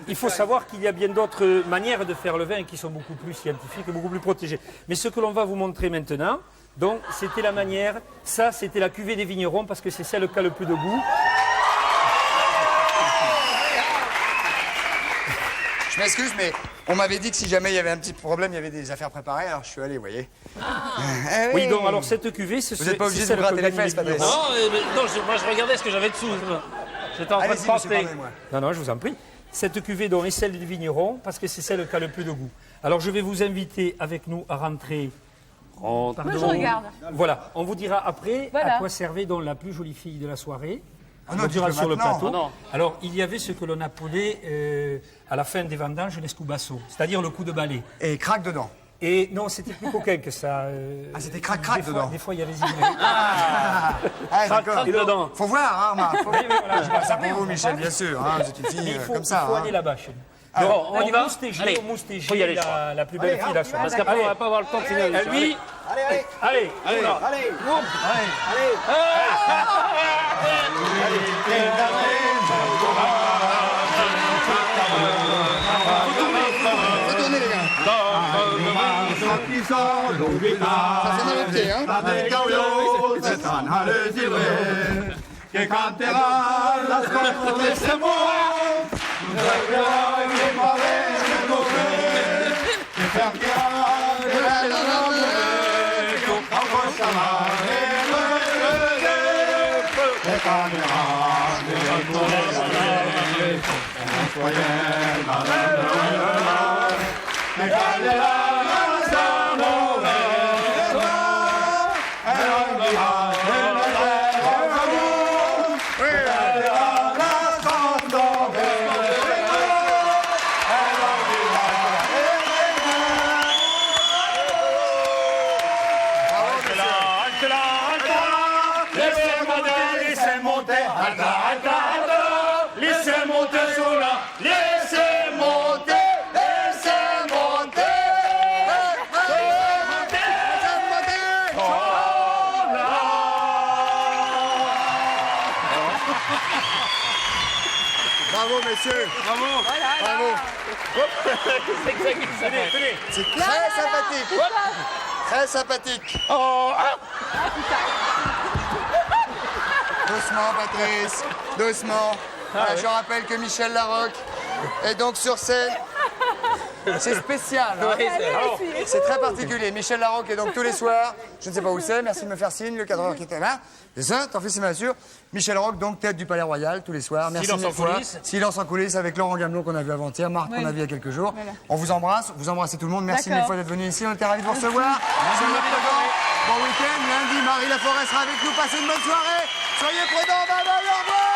il faut savoir qu'il y a bien d'autres manières de faire le vin qui sont beaucoup plus scientifiques et beaucoup plus protégées. Mais ce que l'on va vous montrer maintenant, donc, c'était la manière, ça, c'était la cuvée des vignerons parce que c'est celle qui a le plus de goût. Je m'excuse, mais on m'avait dit que si jamais il y avait un petit problème, il y avait des affaires préparées, alors je suis allé, vous voyez. Eh Oui, donc, alors, cette cuvée, Vous n'êtes pas obligé de vous gratter les fesses, Patrice. Non, moi je regardais ce que j'avais dessous. J'étais en train de Allez-y, monsieur, penser. pardonnez-moi. Non, je vous en prie. Cette cuvée donc est celle du vigneron parce que c'est celle qui a le plus de goût. Alors je vais vous inviter avec nous à rentrer. Moi, je regarde. Voilà, on vous dira après Voilà. à quoi servait donc la plus jolie fille de la soirée. Ah non, On dira dites-le sur le maintenant. plateau. Ah non. Alors il y avait ce que l'on appelait à la fin des vendanges l'escoubasso, c'est-à-dire le coup de balai. Et craque dedans. Et non, c'était plus coquin que ça. Ah, c'était crac-crac des fois- dedans. Des fois, il y avait des Ah, d'accord. Crac dedans. Faut voir, hein, Marc. voilà, Je vois ça pour vous, Michel, bien sûr. Hein, vous êtes une fille il faut, comme ça. il faut hein. aller là-bas chez nous. Bon, on y va? Allez, On mousse faut y aller, je crois. la plus belle fille de la soirée. Parce qu'après, on va pas avoir le temps de finir. Et lui, allez, Faut tourner, les gars. Ça fait mal aux pieds, hein. Bravo, messieurs. Bravo. C'est très sympathique. Très sympathique. Doucement, Patrice. Doucement. Voilà, je rappelle que Michel Larocque est donc sur scène. C'est spécial. Hein. Alors, C'est très particulier. Michel Larocque est donc tous les soirs. Je ne sais pas où c'est. Merci de me faire signe. Le cadreur qui était là. C'est ça, t'en fais, c'est bien sûr. Michel Larocque, donc tête du Palais Royal tous les soirs. Merci Silence mille en fois. coulisses. Silence en coulisses avec Laurent Gamelot qu'on a vu avant-hier, Marc qu'on a vu il y a quelques jours. Voilà. On vous embrasse. Vous embrassez tout le monde. Merci D'accord. mille fois d'être venu ici. On était ravis de vous recevoir. Soyez prudents. Bon week-end. Lundi, Marie Laforêt sera avec nous. Passez une bonne soirée. Soyez prudents. Bye bye. Au revoir.